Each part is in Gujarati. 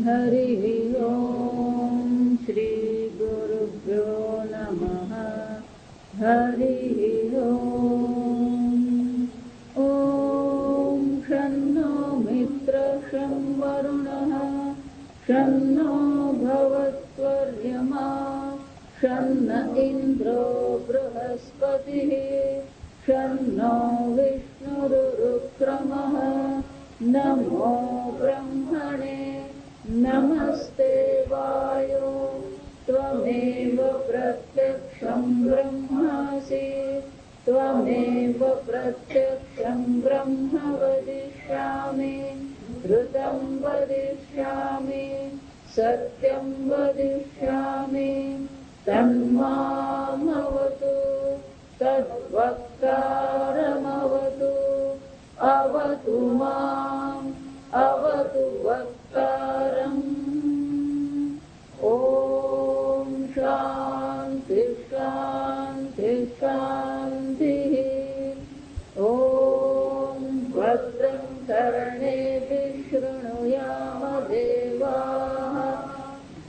हरिः ओं श्री गुरुभ्यो नमः। हरिः ओं शन्नो मित्रः शं वरुणः शन्नो भवत्वर्यमा शन्न इन्द्रो बृहस्पतिः शन्नो विष्णुरुक्रमः नमो ब्रह्मणे नमस्ते वायो त्वमेव प्रत्यक्षं ब्रह्मासि त्वमेव प्रत्यक्षं ब्रह्म वदिष्यामि ऋतं वदिष्यामि सत्यं वदिष्यामि तन्मामवतु तद्वक्तारमवतु अवतु माम् अवतु वक्तारम्। ॐ शान्ति शान्ति शान्तिः। ॐ भद्रं कर्णेभिः शृणुयाम देवाः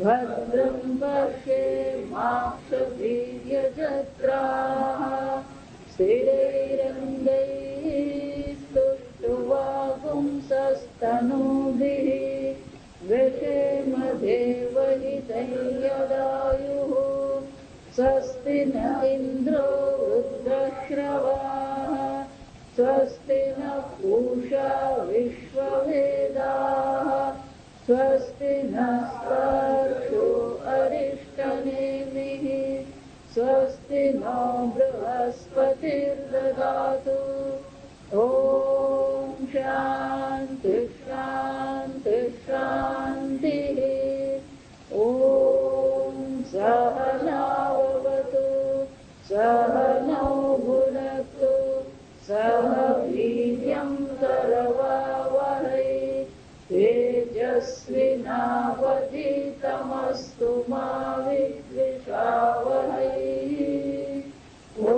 भद्रं पश्येमाक्षभिर्यजत्राः स्थिरैरङ्गैः स्तुष्ट्वागुंसस्तनूभिः व्यशेम देवहितं यदायुः स्वस्ति न इन्द्रो वृद्धश्रवाः स्वस्ति न पूषा विश्ववेदाः स्वस्ति नस्तार्क्ष्यो अरिष्टनेमिः स्वस्ति नो बृहस्पतिर्ददातु। ॐ शान्ति शान्ति शान्तिः। ॐ सहनावतु सहनौ भुनक्तु सह वीर्यं करवावहै तेजस्विनावधीतमस्तु मा विद्विषावहै। ॐ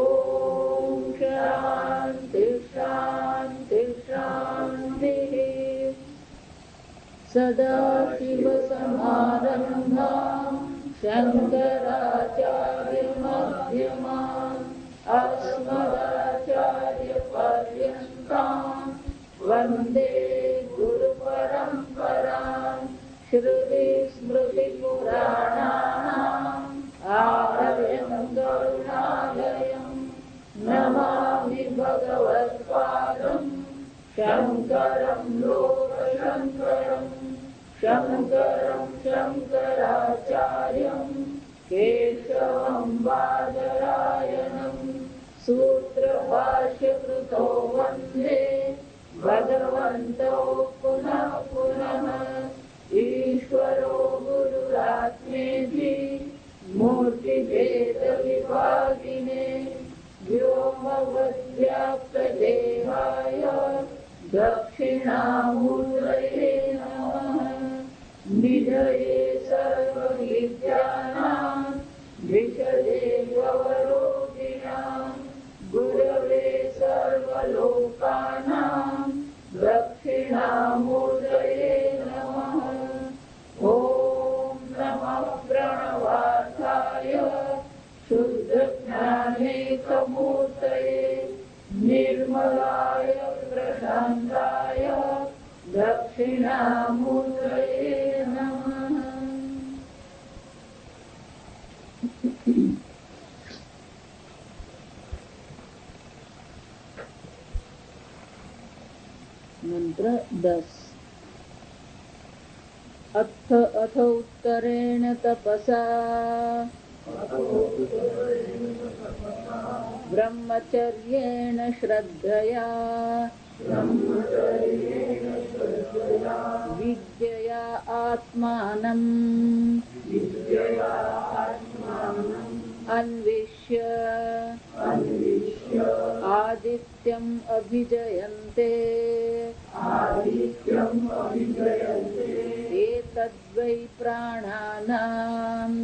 शान्ति शान्ति शान्तिः। सदाशिवसमारम्भां शङ्कराचार्यमध्यमाम् अस्मदाचार्यपर्यन्तां वन्दे गुरुपरम्पराम्। श्रुतिस्मृतिपुराणानाम् आलयं करुणालयं नमामि भगवत्पादं शङ्करं लोकशङ्करं शङ्करं शङ्कराचार्यं केशवं बादरायणं सूत्रभाष्यकृतो वन्दे भगवन्तौ पुनः पुनः। ईश्वरो गुरुरात्मेति मूर्तिभेदविभागिने व्योमवद्व्याप्तदेहाय दक्षिणामूर्तये नमः। निधये सर्वविद्यानां विशदे भवरोगिणां गुरवे सर्वलोकानां दक्षिणामूर्तये नमः। ॐ नमः प्रणवार्थाय शुद्धज्ञानैकमूर्तये निर्मलाय प्रशान्ताय दक्षिणामूर्तये नमः। मंत्र 10। अथ उत्तरेण तपसा ब्रह्मचर्येण श्रद्धया विद्यया आत्मानम् अन्विष्य आदित्यम् अभिजयन्ते एतद्वै प्राणानाम्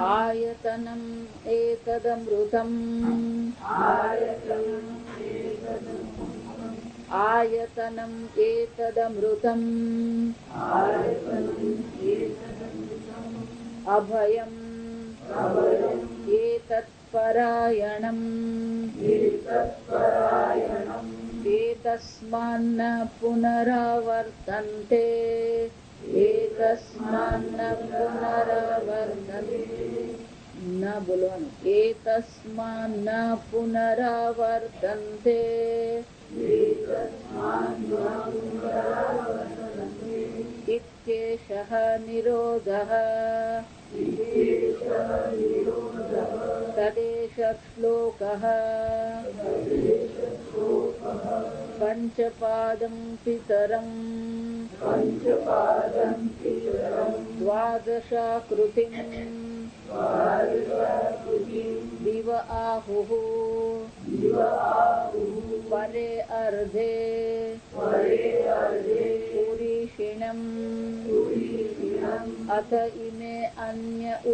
आयतनम् एतदमृतम् आयतनम् एतदमृतम् अभयम् एतत्परायणम् एतस्मान्न पुनरावर्तन्ते एतस्मान्न पुनरावर्तन्ते न बोलવાનું एतस्मान्न पुनरावर्तन्ते इत्येषः निरोधः तदेष श्लोकः पञ्चपादं पितरम् द्वादशाकृतिम् दिव आहुः परे अर्धे पुरीषिणम् अथ इमे अन्य उ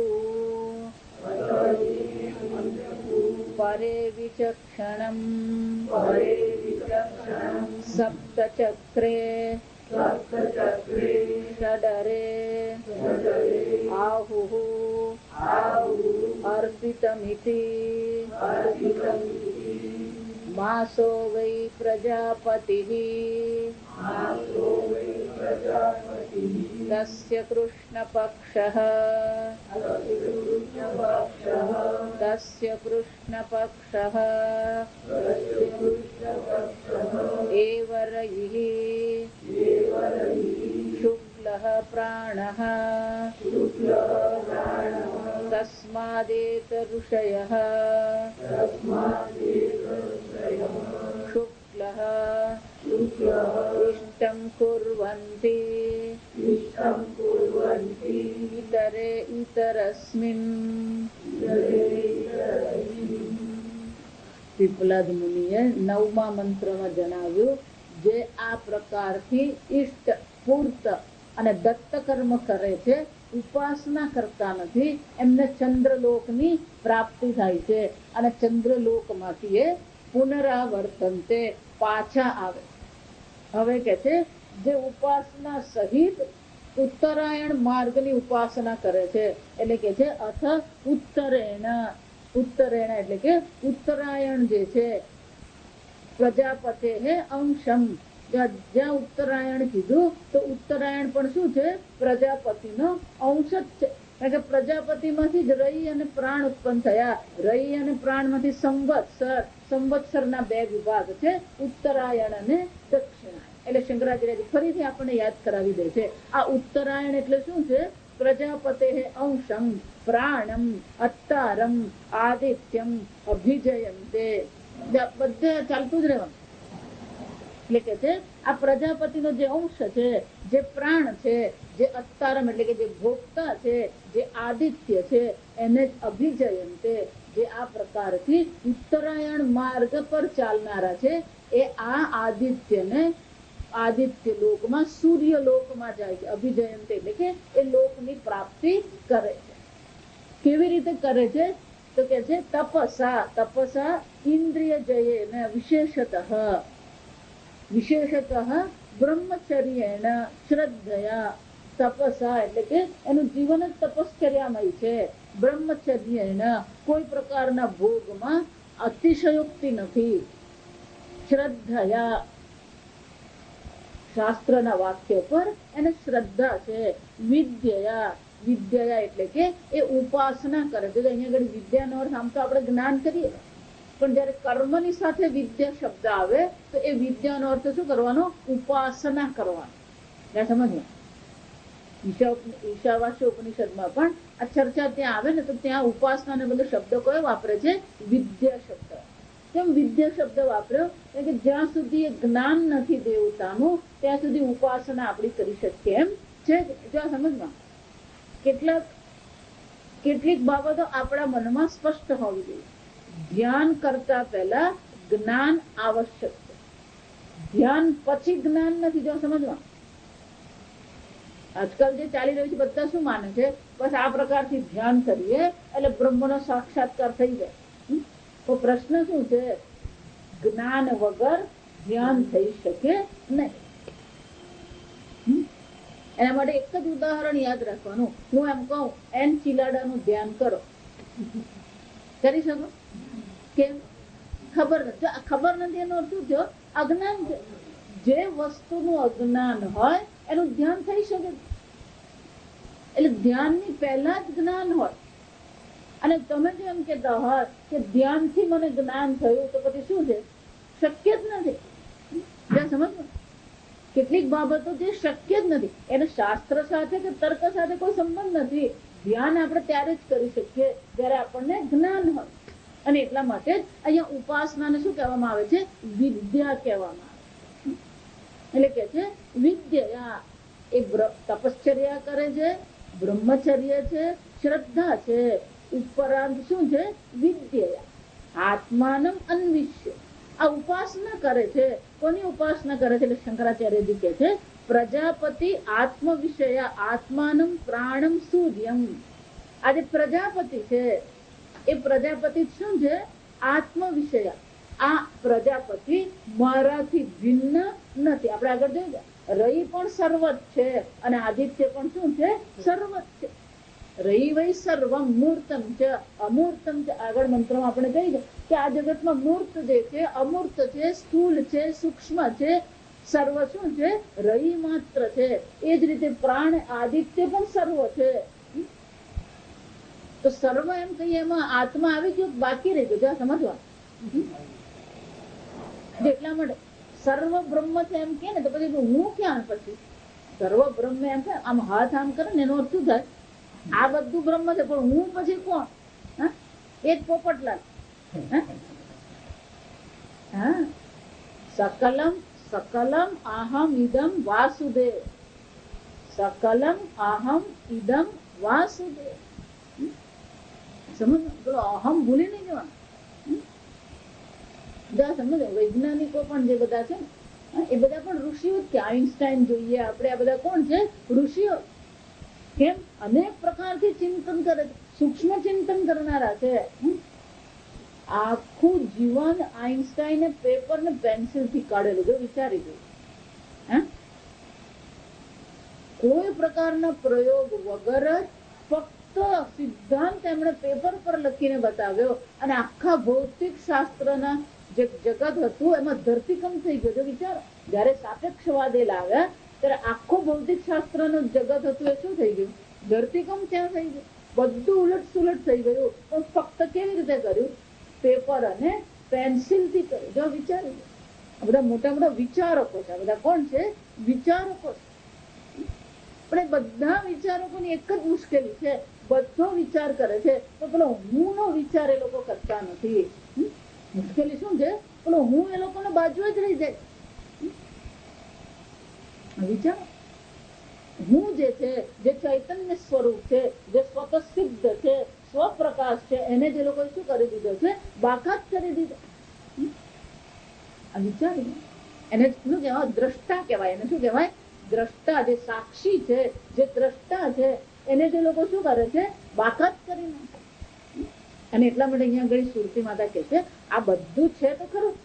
परे विचक्षणम् सप्तचक्रे षडरे आहुः अर्पितमिति मासो वै प्रजापतिः तस्य कृष्णपक्षः एव रयिः शुक्लः प्राणः तस्मादेतऋषयः शुक्लः इष्टं कुर्वन्ति इतरे इतरस्मिन् પીપલાદ મુનિએ 9મા મંત્રમાં જણાવ્યું જે આ પ્રકારથી ઇષ્ટ પૂર્ત અને દત્ત કર્મ કરે છે ઉપાસના કરતા નથી એમને ચંદ્રલોકની પ્રાપ્તિ થાય છે અને ચંદ્રલોકમાંથી એ પુનરાવર્તનતે પાછા આવે. હવે કે છે જે ઉપાસના સહિત ઉત્તરાયણ માર્ગની ઉપાસના કરે છે એટલે કે છે અથ ઉત્તરેણ એટલે કે ઉત્તરાયણ જે છે પ્રજાપતે હે અંશમ જ્યાં ઉત્તરાયણ કીધું તો ઉત્તરાયણ પણ શું છે પ્રજાપતિનો અંશ જ છે કારણ કે પ્રજાપતિમાંથી જ રઈ અને પ્રાણ ઉત્પન્ન થયા. રઈ અને પ્રાણમાંથી સંવત્સરના બે વિભાગ છે ઉત્તરાયણ અને દક્ષિણાયણ. એટલે શંકરાચાર્ય ફરીથી આપણને યાદ કરાવી દે છે આ ઉત્તરાયણ એટલે શું છે પ્રજાપતે અંશમ પ્રાણમ અત્તારમ આદિત્યમ અભિજયંતે બધે ચાલતું જ રહેવાનું. એટલે કે છે આ પ્રજાપતિનો જે અંશ છે જે પ્રાણ છે જે અત્તારમ એટલે કે જે ભોગતા છે જે આદિત્ય છે એને જ અભિજયંતે જે આ પ્રકારથી ઉત્તરાયણ માર્ગ પર ચાલનારા છે એ આ આદિત્યને આદિત્ય લોકમાં સૂર્ય લોકમાં જાય છે. અભિજયંતે એટલે કે એ લોકની પ્રાપ્તિ કરે છે. કેવી રીતે કરે છે તો કે છે તપસા ઇન્દ્રિય જયેન વિશેષતઃ બ્રહ્મચર્યેણ શ્રદ્ધયા. તપસા એટલે કે એનું જીવન જ તપશ્ચર્યામય છે. બ્રહ્મચર્યેણ કોઈ પ્રકારના ભોગમાં અતિશયોક્તિ નથી. શ્રદ્ધયા શાસ્ત્રના વાક્ય પર એને શ્રદ્ધા છે. વિદ્યા એટલે કે એ ઉપાસના કરે છે. અહીંયા આગળ વિદ્યાનો અર્થ આમ તો આપણે જ્ઞાન કરીએ પણ જયારે કર્મની સાથે વિદ્યા શબ્દ આવે તો એ વિદ્યાનો અર્થ શું કરવાનો ઉપાસના કરવાનો. સમજવું ઈશાવાસ્ય ઉપનિષદમાં પણ આ ચર્ચા ત્યાં આવે ને તો ત્યાં ઉપાસના બદલે શબ્દ કયો વાપરે છે વિદ્યા શબ્દ. કેમ વિદ્યા શબ્દ વાપર્યો કારણ કે જ્યાં સુધી એ જ્ઞાન નથી દેવતાનું ત્યાં સુધી ઉપાસના આપણી કરી શકીએ એમ છે. જ્યાં સમજમાં કેટલીક બાબતો આપણા મનમાં સ્પષ્ટ હોવી જોઈએ. ધ્યાન કરતા પહેલા જ્ઞાન આવશ્યક છે. ધ્યાન પછી જ્ઞાન નથી. જો સમજવા આજકાલ જે ચાલી રહ્યું છે બધા શું માને છે બસ આ પ્રકારથી ધ્યાન કરીએ એટલે બ્રહ્મનો સાક્ષાત્કાર થઈ જાય. તો પ્રશ્ન શું છે જ્ઞાન વગર ધ્યાન થઈ શકે નહીં. એના માટે એક જ ઉદાહરણ યાદ રાખવાનું. હું એમ કહું એન ચિલાડાનું ધ્યાન કરો, કરી શકો? કેમ? ખબર નથી. ખબર નથી એનો અર્થ શું થયો? અજ્ઞાન છે. જે વસ્તુનું અજ્ઞાન હોય એનું ધ્યાન થઈ શકે. એટલે ધ્યાનની પહેલા જ જ્ઞાન હોય. અને તમે જો એમ કહેતા હોય કે ધ્યાનથી મને જ્ઞાન થયું, તો પછી શું છે? શક્ય જ નથી. સમજો, કેટલીક બાબતો જે શક્ય જ નથી, એને શાસ્ત્ર સાથે કે તર્ક સાથે કોઈ સંબંધ નથી. ધ્યાન આપણે ત્યારે જ કરી શકીએ જ્યારે આપણને જ્ઞાન હોય. અને એટલા માટે જ અહીંયા ઉપાસનાને શું કહેવામાં આવે છે? વિદ્યા કહેવામાં આવે. એટલે કે છે વિદ્યા. એ તપશ્ચર્યા કરે છે, બ્રહ્મચર્ય છે, શ્રદ્ધા છે, ઉપરાંત શું છે? વિદ્યા. આત્માનમ અન્વિષ્ય. આ ઉપાસના કરે છે. કોની ઉપાસના કરે છે? એટલે શંકરાચાર્યજી કહે છે પ્રજાપતિ આત્મ વિષય આત્માનમ પ્રાણમ સૂર્યમ. આ જે પ્રજાપતિ છે એ પ્રજાપતિ શું છે? આત્મ વિષય. આ પ્રજાપતિ મારાથી ભિન્ન નથી. આપણે આગળ જોઈ રહી પણ સર્વત છે અને આદિત્ય પણ શું છે? સર્વત છે. રહી વૈ સર્વમ મૂર્તમ છે અમૂર્તમ છે. આગળ મંત્રમાં આપણે કહી કે આ જગતમાં મૂર્ત જે છે, અમૂર્ત છે, સ્થૂલ છે, સૂક્ષ્મ છે, સર્વ શું છે? રહી માત્ર છે. એ જ રીતે પ્રાણ આદિત્ય પણ સર્વ છે. તો સર્વ એમ કહીએ એમાં આત્મા આવી ગયો, બાકી રહી ગયો. સમજવા એટલા માટે સર્વ બ્રહ્મ છે એમ કે ને, તો પછી હું ક્યાં? પછી સર્વ બ્રહ્મ એમ કે આમ હાથ આમ કરે ને એનો અર્થ શું થાય? આ બધું બ્રહ્મ છે, પણ હું પછી કોણ? એ જ પોપટલાલ. હા, સકલમ સકલમ અહમ ઇદમ વાસુદેવ. સકલમ અહમ ઇદમ વાસુદેવ. સમજ? પેલો અહમ ભૂલી નહીં જવાનું. સમજ? વૈજ્ઞાનિકો પણ જે બધા છે એ બધા પણ ઋષિઓ જ છે. આઈન્સ્ટાઈન જોઈએ આપણે, આ બધા કોણ છે? ઋષિઓ. કેમ? અનેક પ્રકારથી ચિંતન કરે છે, સૂક્ષ્મ ચિંતન કરનારા છે. આખું જીવન આઈન્સ્ટાઈને પેપર ને પેન્સિલ થી કાઢેલું. જો વિચારી ગયું. કોઈ પ્રકારના પ્રયોગ વગર ફક્ત સિદ્ધાંત એમણે પેપર પર લખીને બતાવ્યો. અને આખા ભૌતિક શાસ્ત્રના જે જગત હતું એમાં ધરતીકંપ થઈ ગયો. જો વિચારો, જયારે સાપેક્ષવાદે લાવ્યા ત્યારે આખો ભૌતિક શાસ્ત્રનું જગત હતું એ શું થઈ ગયું? ધરતીકંપ ત્યાં થઈ ગયું. બધું ઉલટ સુલટ થઈ ગયું. પણ ફક્ત કેવી રીતે કર્યું? પેપર અને પેન્સિલ થી કર્યું. જો વિચારી, બધા મોટા મોટા વિચારકો છે. બધા કોણ છે? વિચારકો. પણ બધા વિચારકોની એક જ મુશ્કેલી છે, બધો વિચાર કરે છે તો પેલો હું નો વિચાર એ લોકો કરતા નથી. મુશ્કેલી શું છે? પેલો હું એ લોકોને બાજુ જ રહી જાય. વિચાર, હું જે છે, જે ચૈતન્ય સ્વરૂપ છે, જે સ્વતઃ સિદ્ધ છે, સ્વપ્રકાશ છે, એને જે લોકો શું કરી દીધો છે? બાકાત કરી દીધો. આ વિચારી, એને શું કહેવાય? દ્રષ્ટા કહેવાય. એને શું કહેવાય? દ્રષ્ટા. જે સાક્ષી છે, જે દ્રષ્ટા છે, એને જે લોકો શું કરે છે? બાકાત કરી નાખે. અને એટલા માટે અહીંયા આગળ સુરતી માતા કહે છે આ બધું છે તો ખરું,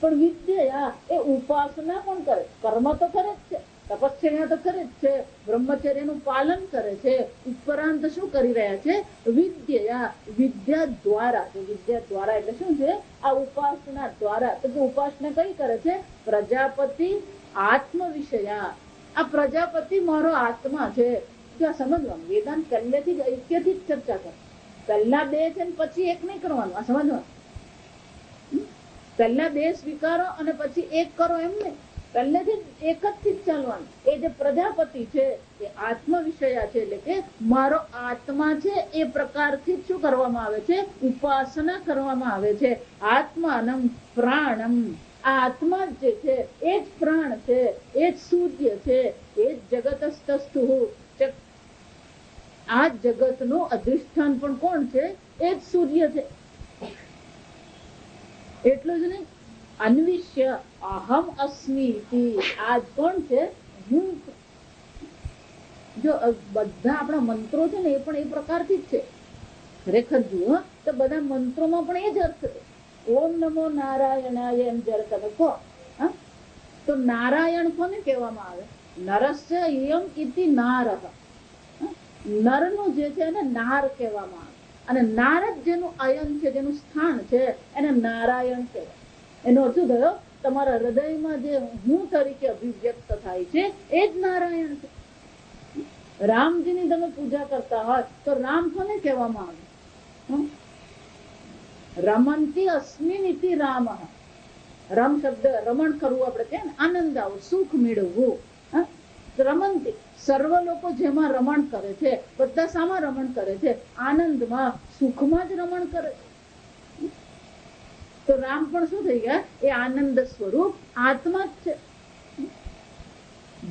પણ વિદ્યા એ ઉપાસના પણ કરે. કર્મ તો કરે જ છે, તપશ્ચર્યા તો કરે જ છે, બ્રહ્મચર્યનું પાલન કરે છે, ઉપરાંત શું કરી રહ્યા છે? વિદ્યા. વિદ્યા દ્વારા. વિદ્યા દ્વારા એટલે શું છે? આ ઉપાસના દ્વારા. તો ઉપાસના કઈ કરે છે? પ્રજાપતિ આત્મ વિષયા. આ પ્રજાપતિ મારો આત્મા છે. ત્યાં સમજવાનું, વેદાંત પહેલેથી જ ઐક્યથી જ ચર્ચા કરે. પહેલા બે છે ને પછી એક નહીં કરવાનું. આ સમજવાનું, પહેલા બે સ્વીકારો અને પછી એક કરો એમ નહીં. પહેલેથી એક જ થી ચાલવાનું. એ જે પ્રજાપતિ છે એ આત્મ વિષયા છે, એટલે કે મારો આત્મા છે એ પ્રકારથી શું કરવામાં આવે છે? ઉપાસના કરવામાં આવે છે. આત્માનમ પ્રાણમ. આ આત્મા જે છે એ જ પ્રાણ છે, એ જ સૂર્ય છે, એ જ જગતસ્તસ્તુ. આ જગતનું અધિષ્ઠાન પણ કોણ છે? એ જ સૂર્ય છે. એટલું જ નહીં, અન્વિષ્ય અહમ અસ્મિ. આ કોણ છે? હું. જો બધા આપણા મંત્રો છે ને એ પણ એ પ્રકારથી જ છે. ખરેખર જુઓ તો બધા મંત્રોમાં પણ એ જ અર્થ છે. ઓમ નમો નારાયણાય એમ જયારે તમે કહો હા? તો નારાયણ કોને કહેવામાં આવે? નરસ્ય યમ ઇતિ નારઃ. નરનું જે છે એને નાર કહેવામાં આવે, અને નાર જ જેનું અયન છે, જેનું સ્થાન છે, એને નારાયણ કહેવાય. એનો અર્થ શું થયો? તમારા હૃદયમાં જે હું તરીકે અભિવ્યક્ત થાય છે એ જ નારાયણ છે. રામજીની તમે પૂજા કરતા હોય તો રામ કોને કહેવામાં આવે? રમંતી અસ્મિન ઇતિ રામઃ. રમ શબ્દ રમણ કરવું, આપણે કહે ને આનંદ આવો, સુખ મેળવવું. રમંતી, સર્વ લોકો જેમાં રમણ કરે છે, બધા શામાં રમણ કરે છે? આનંદમાં, સુખમાં જ રમણ કરે છે. તો રામ પણ શું થઈ ગયા? એ આનંદ સ્વરૂપ આત્મા જ છે.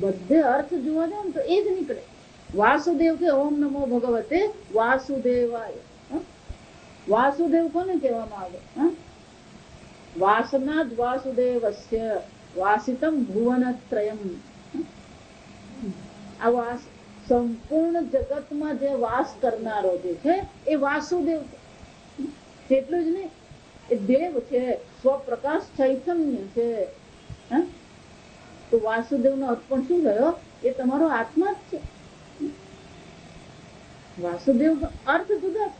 બધે અર્થ જોવા જાય ને તો એ જ નીકળે. વાસુદેવ કે ઓમ નમો ભગવતે વાસુદેવાય. વાસુદેવ કોને કહેવામાં આવે? વાસના જ વાસુદેવસ્ય વાસિતમ ભુવનત્રયમ. આ વાસ સંપૂર્ણ જગતમાં જે વાસ કરનારો જે છે એ વાસુદેવ છે. એટલું જ નહીં, એ દેવ છે, સ્વપ્રકાશ ચૈતન્ય છે. તો વાસુદેવ નો અર્થ પણ શું થયો? એ તમારો આત્મા જ છે. વાસુદેવ અર્થ જુદા.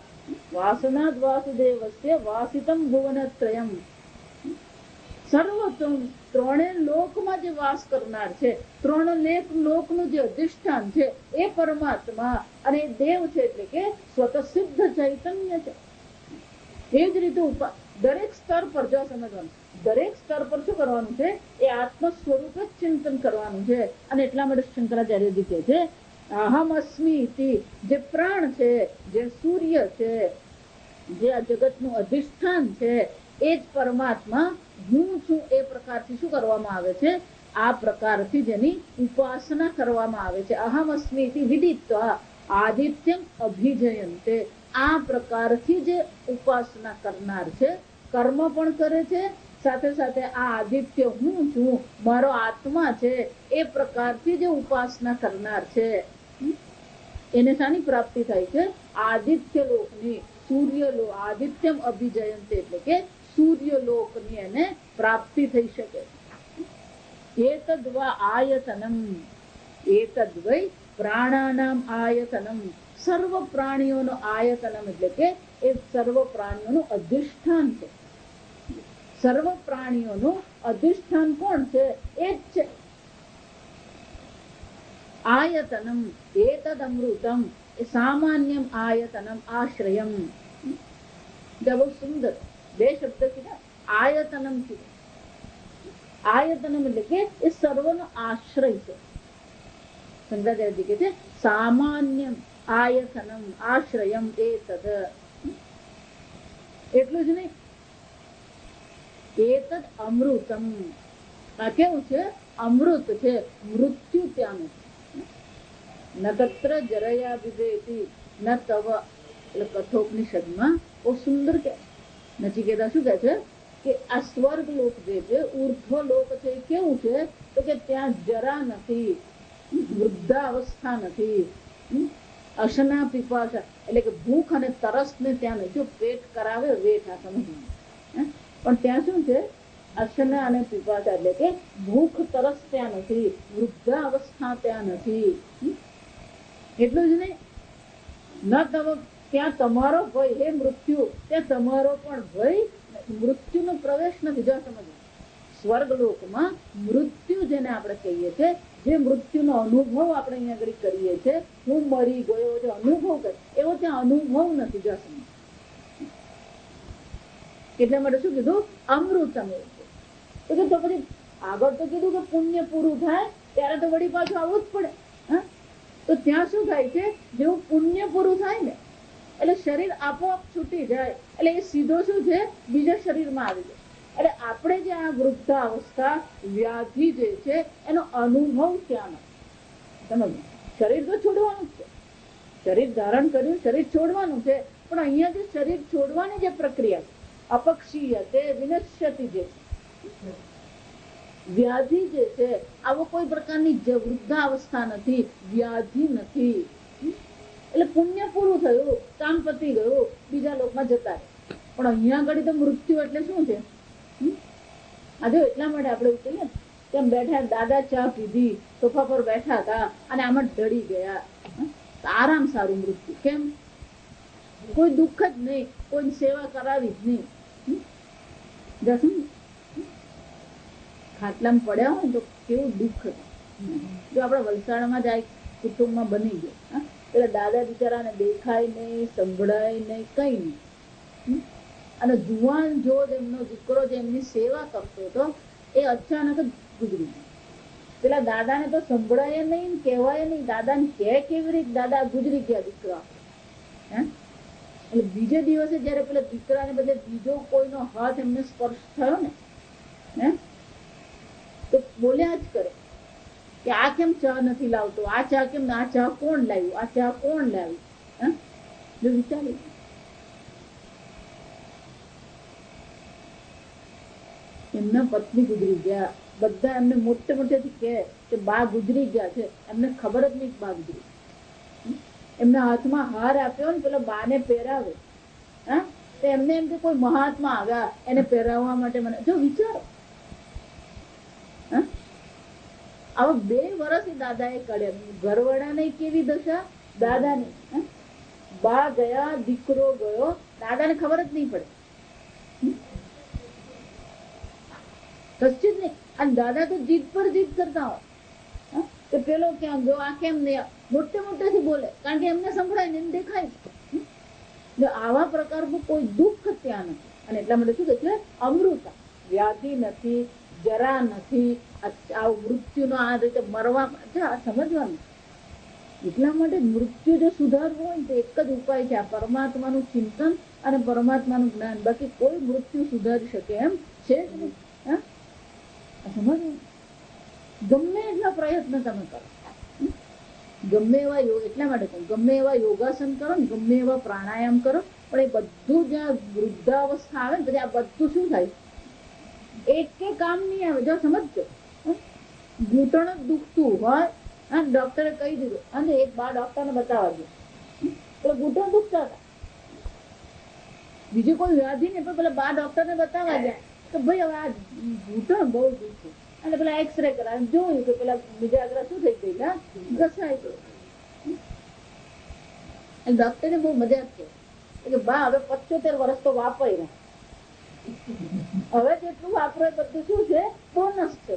વાસના જ વાસુદેવસ્ય વાસિતમ ભુવનત્રયમ. સર્વ ત્રણેય લોકમાં જે વાસ કરનાર છે, ત્રણ લોકનું જે અધિષ્ઠાન છે એ પરમાત્મા, અને એ દેવ છે, એટલે કે સ્વતઃસિદ્ધ ચૈતન્ય છે. એ જ રીતે દરેક સ્તર પર જો સમજવાનું, દરેક સ્તર પર શું કરવાનું છે? એ આત્મ સ્વરૂપ જ ચિંતન કરવાનું છે. અને એટલા માટે શંકરાચાર્યજી કહે છે અહમ અસ્મિ ઇતિ. જે પ્રાણ છે, જે સૂર્ય છે, જે આ જગતનું અધિષ્ઠાન છે, એ જ પરમાત્મા હું છું. એ પ્રકારથી શું કરવામાં આવે છે? આ પ્રકારથી જેની ઉપાસના કરવામાં આવે છે. અહમ અસ્મિ ઇતિ વિદિત્વા આદિત્યમ અભિજયન્તે. આ પ્રકારથી જે ઉપાસના કરનાર છે, કર્મ પણ કરે છે, સાથે સાથે આ આદિત્ય હું છું, મારો આત્મા છે, એ પ્રકારથી જે ઉપાસના કરનાર છે એને શાની પ્રાપ્તિ થાય છે? આદિત્ય લોકની, સૂર્યલોક. આદિત્યમ અભિજયંતે એટલે કે સૂર્યલોકની એને પ્રાપ્તિ થઈ શકે. એતદ્વા આયતનમ. એતદ વૈ પ્રાણાનામ આયતનમ. સર્વ પ્રાણીઓનો આયતનમ એટલે કે એ સર્વ પ્રાણીઓનું અધિષ્ઠાન છે. સર્વ પ્રાણીઓનું અધિષ્ઠાન કોણ છે? એ જ છે આયતનમ. એતદ અમૃતમ. એ સામાન્યમ આયતનમ આશ્રયમ. બહુ સુંદર બે શબ્દ કીધા. આયતનમ કીધું. આયતનમ એટલે કે એ સર્વનો આશ્રય છે. શંકરાચાર્યજી કહે છે સામાન્યમ આયતનમ આશ્રયમ એતદ. એટલું જ નહીં, એતદ અમૃતમ. આ કેવું છે? અમૃત છે. મૃત્યુ ત્યાંનું. ન તત્ર જરયા વિજયતી ન તવ. એટલે કઠોપનિષદમાં બહુ સુંદર કે નચિકેતા શું કહે છે કે આ સ્વર્ગ લોક જે છે, ઉર્ધ્વ લોક છે, એ કેવું છે? તો કે ત્યાં જરા નથી, વૃદ્ધાવસ્થા નથી, અશના પીપાસા એટલે કે ભૂખ અને તરસ ને ત્યાં નથી. જો પેટ કરાવે વેઠ, આ સમજવું. પણ ત્યાં શું છે? અશના અને પીપાસા એટલે કે ભૂખ તરસ ત્યાં નથી, વૃદ્ધાવસ્થા ત્યાં નથી. એટલું જ નહીં, ન તવ. ત્યાં તમારો ભય, હે મૃત્યુ, ત્યાં તમારો પણ ભય, મૃત્યુનો પ્રવેશ નથી. જો સમજો, સ્વર્ગલોકમાં મૃત્યુ જેને આપણે કહીએ છીએ, જે મૃત્યુનો અનુભવ આપણે અહીંયા આગળ કરીએ છીએ, હું મરી ગયો જે અનુભવ કરે, એવો ત્યાં અનુભવ નથી. જો સમજો, એટલા માટે શું કીધું? અમૃતમ. તો પછી આગળ તો કીધું કે પુણ્ય પૂરું થાય ત્યારે તો વળી પાછું આવવું જ પડે. તો ત્યાં શું થાય છે? જેવું પુણ્ય પૂરું થાય ને એટલે શરીર આપોઆપ છૂટી જાય, એટલે એ સીધો શું છે? બીજા શરીરમાં આવી જાય. એટલે આપણે જે આ વૃદ્ધાવસ્થા વ્યાધિ જે છે એનો અનુભવ ત્યાં નથી. સમજ, શરીર તો છોડવાનું જ છે, શરીર ધારણ કર્યું, શરીર છોડવાનું છે, પણ અહીંયા જે શરીર છોડવાની જે પ્રક્રિયા છે, અપક્ષીય તે વિનશ્યતિ જે વ્યાધિ જે છે, આવો કોઈ પ્રકારની વૃદ્ધાવસ્થા નથી, વ્યાધિ નથી. એટલે પુણ્ય પૂરું થયું, કામ પતી ગયું, બીજા લોકમાં જતા રહે. પણ અહીંયા આગળ તો મૃત્યુ એટલે શું છે? આ જો એટલા માટે આપણે એવું કહીએ તેમ બેઠા દાદા ચા પીધી સોફા પર બેઠા હતા અને આમાં ઢળી ગયા. આરામ સારું મૃત્યુ. કેમ? કોઈ દુઃખ જ નહીં, કોઈ સેવા કરાવી જ નહીં. ખાટલામાં પડ્યા હોય તો કેવું દુઃખ હતું. જો આપણા વલસાડમાં જ આ કુટુંબમાં બની ગયો. પેલા દાદા બિચારાને દેખાય નહીં, સંભળાય નહીં, કઈ નહીં. અને જુવાન જો એમનો દીકરો જે એમની સેવા કરતો હતો એ અચાનક જ ગુજરી ગયો. પેલા દાદાને તો સંભળાય નહીં, કહેવાય નહીં. દાદાને કહે કેવી રીતે દાદા ગુજરી ગયા દીકરા? એટલે બીજે દિવસે જયારે પેલા દીકરાને બદલે બીજો કોઈનો હાથ એમને સ્પર્શ થયો ને તો બોલ્યા જ કરે કે આ કેમ ચા નથી લાવતો, આ ચા કેમ, આ ચા કોણ લાવ્યું, આ ચા કોણ લાવ્યું? જો વિચારી એમના પત્ની ગુજરી ગયા. બધા એમને મોટે મોટેથી કહે કે બા ગુજરી ગયા છે. એમને ખબર જ નહીં બા ગુજરી. એમના હાથમાં હાર આપ્યો ને પેલો બાને પહેરાવે. તો એમને એમ કે કોઈ મહાત્મા આવ્યા એને પહેરાવવા માટે. મને જો વિચારો, આવા 2 વર્ષ દાદાએ કાઢ્યા. ઘરવાળાને કેવી દશા, દાદાને. બા ગયા, દીકરો ગયો, દાદાને ખબર જ નહીં પડે. કશું જ નહીં. અને દાદા તો જીદ પર જીદ કરતા હોય કે પેલો ક્યાં ગયો, આ કેમ નહીં, મોટે મોટેથી બોલે, કારણ કે એમને સંભળાય ને એમ દેખાય. આવા પ્રકારનું કોઈ દુઃખ ત્યાં નથી. અને એટલા માટે શું કે છે, અમૃતા. વ્યાધિ નથી, જરા નથી, મૃત્યુનો આ રીતે મરવા સમજવાનું. એટલા માટે મૃત્યુ જો સુધારવું હોય તો એક જ ઉપાય છે, આ પરમાત્માનું ચિંતન અને પરમાત્માનું જ્ઞાન. બાકી કોઈ મૃત્યુ સુધારી શકે એમ છે જ નહીં. સમજવું? ગમે એટલા પ્રયત્ન તમે કરો, ગમે એવા એટલા માટે કહું, ગમે એવા યોગાસન કરો ને, ગમે એવા પ્રાણાયામ કરો, પણ એ બધું જ્યાં વૃદ્ધાવસ્થા આવે ને પછી આ બધું શું થાય, એક કે કામ નહીં આવે. જો સમજજો, ઘૂંટણ જ દુખતું હોય અને ડોક્ટરે કહી દીધું અને એક બા ડોક્ટરને બતાવવા ગયો, પેલા ઘૂંટણ દુખતા હતા, બીજી કોઈ વ્યાધિ નહીં, પણ પેલા બા ડોક્ટરને બતાવવા ગયા તો ભાઈ હવે આ ઘૂંટણ બહુ દુખે. અને પેલા એક્સરે કરાવે, જોયું કે પેલા બીજા આગળ શું થઈ ગયેલા, ઘસાઈ ગયો. ડોક્ટરને બહુ મજાક છે કે બા હવે 75 વર્ષ તો વાપર્યા, હવે જેટલું વાપરો બધું શું છે, બોનસ છે.